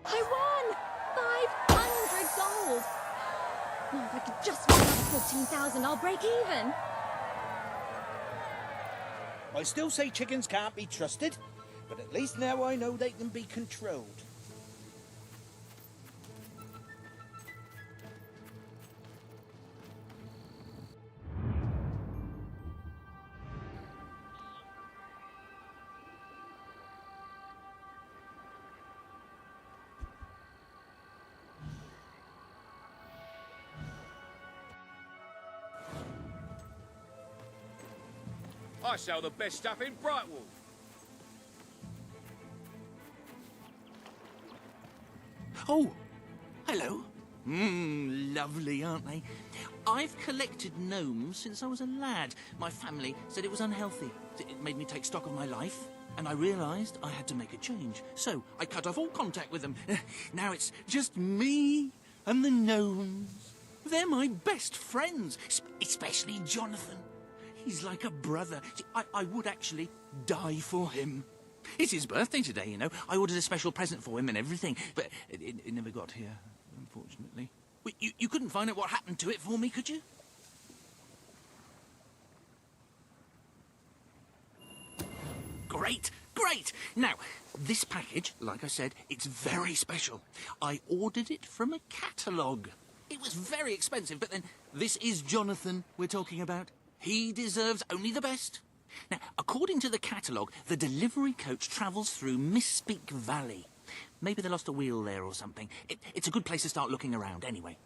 I won! 500 gold! Oh, if I could just win another 14,000, I'll break even. I still say chickens can't be trusted, but at least now I know they can be controlled. I sell the best stuff in Brightwall. Oh, hello. Lovely, aren't they? I've collected gnomes since I was a lad. My family said it was unhealthy. It made me take stock of my life, and I realised I had to make a change. So I cut off all contact with them. Now it's just me and the gnomes. They're my best friends, especially Jonathan. He's like a brother. See, I would actually die for him. It's his birthday today, you know. I ordered a special present for him and everything, but it never got here, unfortunately. Wait, you couldn't find out what happened to it for me, could you? Great, great! Now, this package, like I said, it's very special. I ordered it from a catalogue. It was very expensive, but then this is Jonathan we're talking about. He deserves only the best. Now, according to the catalogue, the delivery coach travels through Misspeak Valley. Maybe they lost a wheel there or something. It's a good place to start looking around, anyway.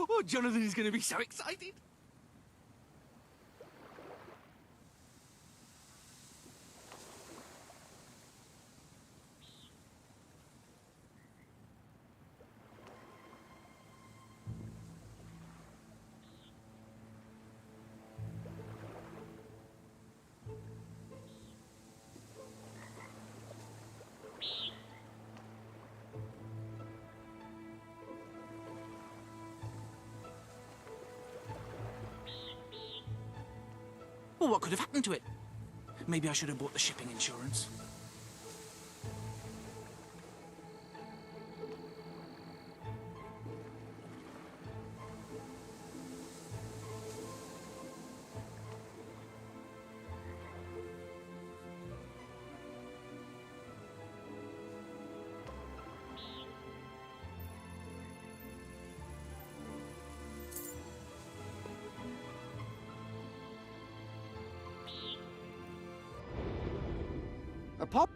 Oh, Jonathan is going to be so excited. Well, what could have happened to it? Maybe I should have bought the shipping insurance. A pop?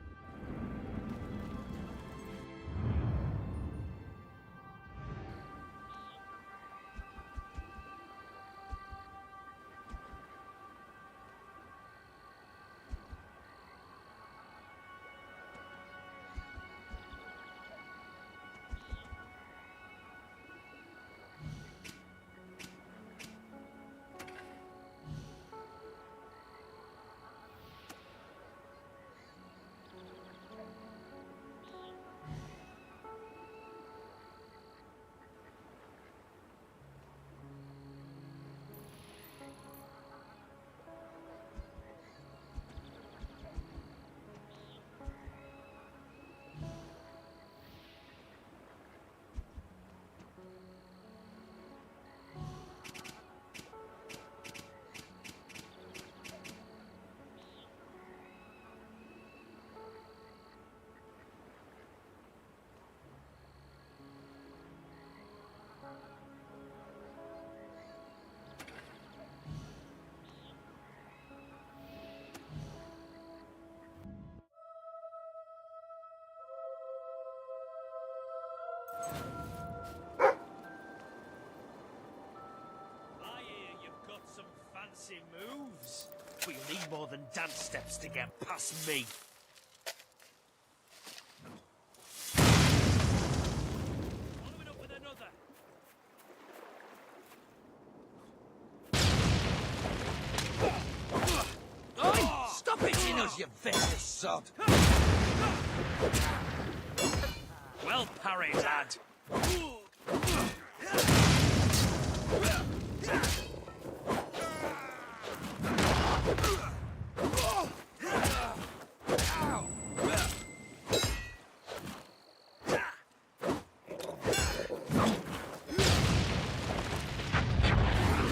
Fancy moves. But you'll need more than dance steps to get past me. Following up with another. Oi! Stop hitting us, you vicious sod! Well parried, lad.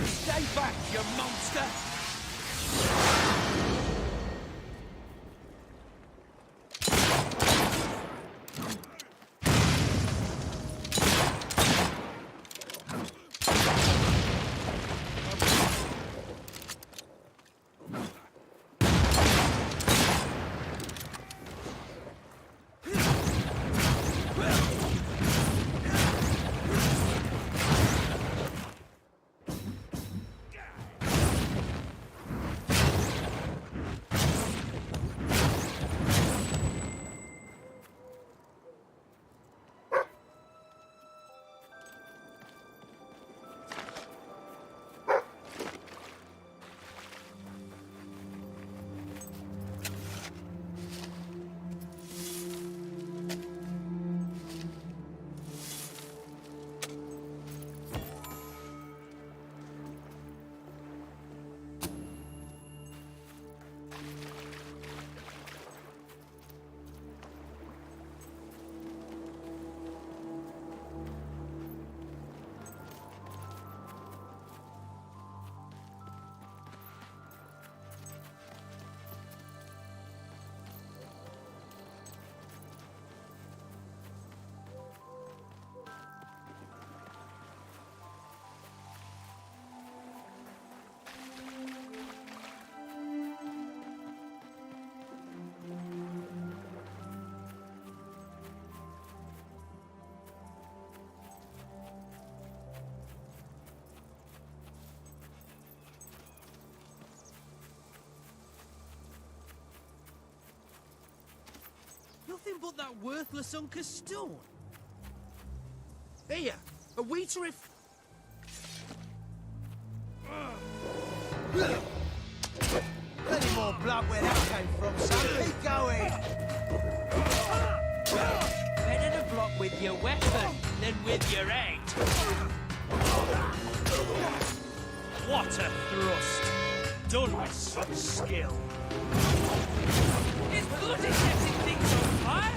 Stay back, you monster! but that worthless hunk of stone? Here, a wheater if... Plenty more blood where that came from, son. Keep going. Better to block with your weapon than with your head. What a thrust! Done with such skill. It's good at setting things on fire.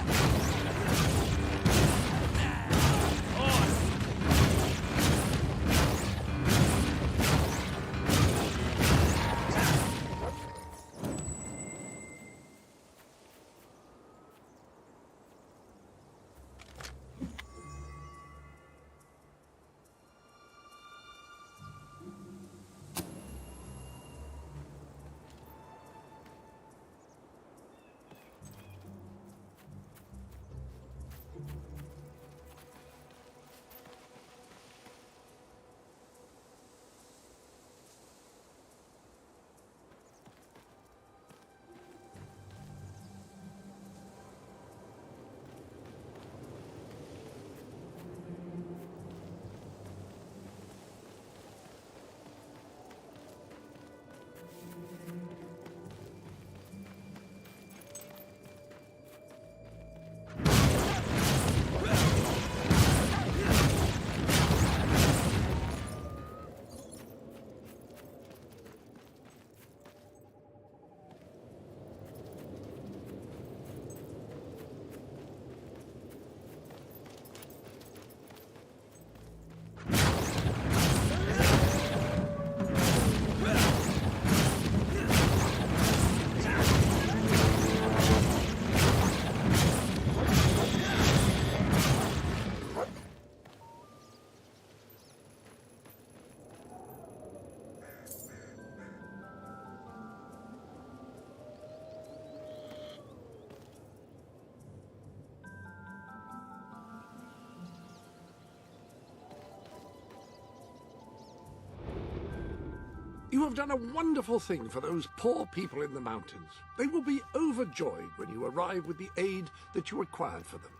You have done a wonderful thing for those poor people in the mountains. They will be overjoyed when you arrive with the aid that you required for them.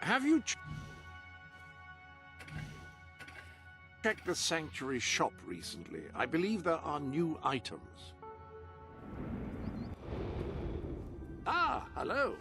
Have you checked the sanctuary shop recently? I believe there are new items. Ah, hello.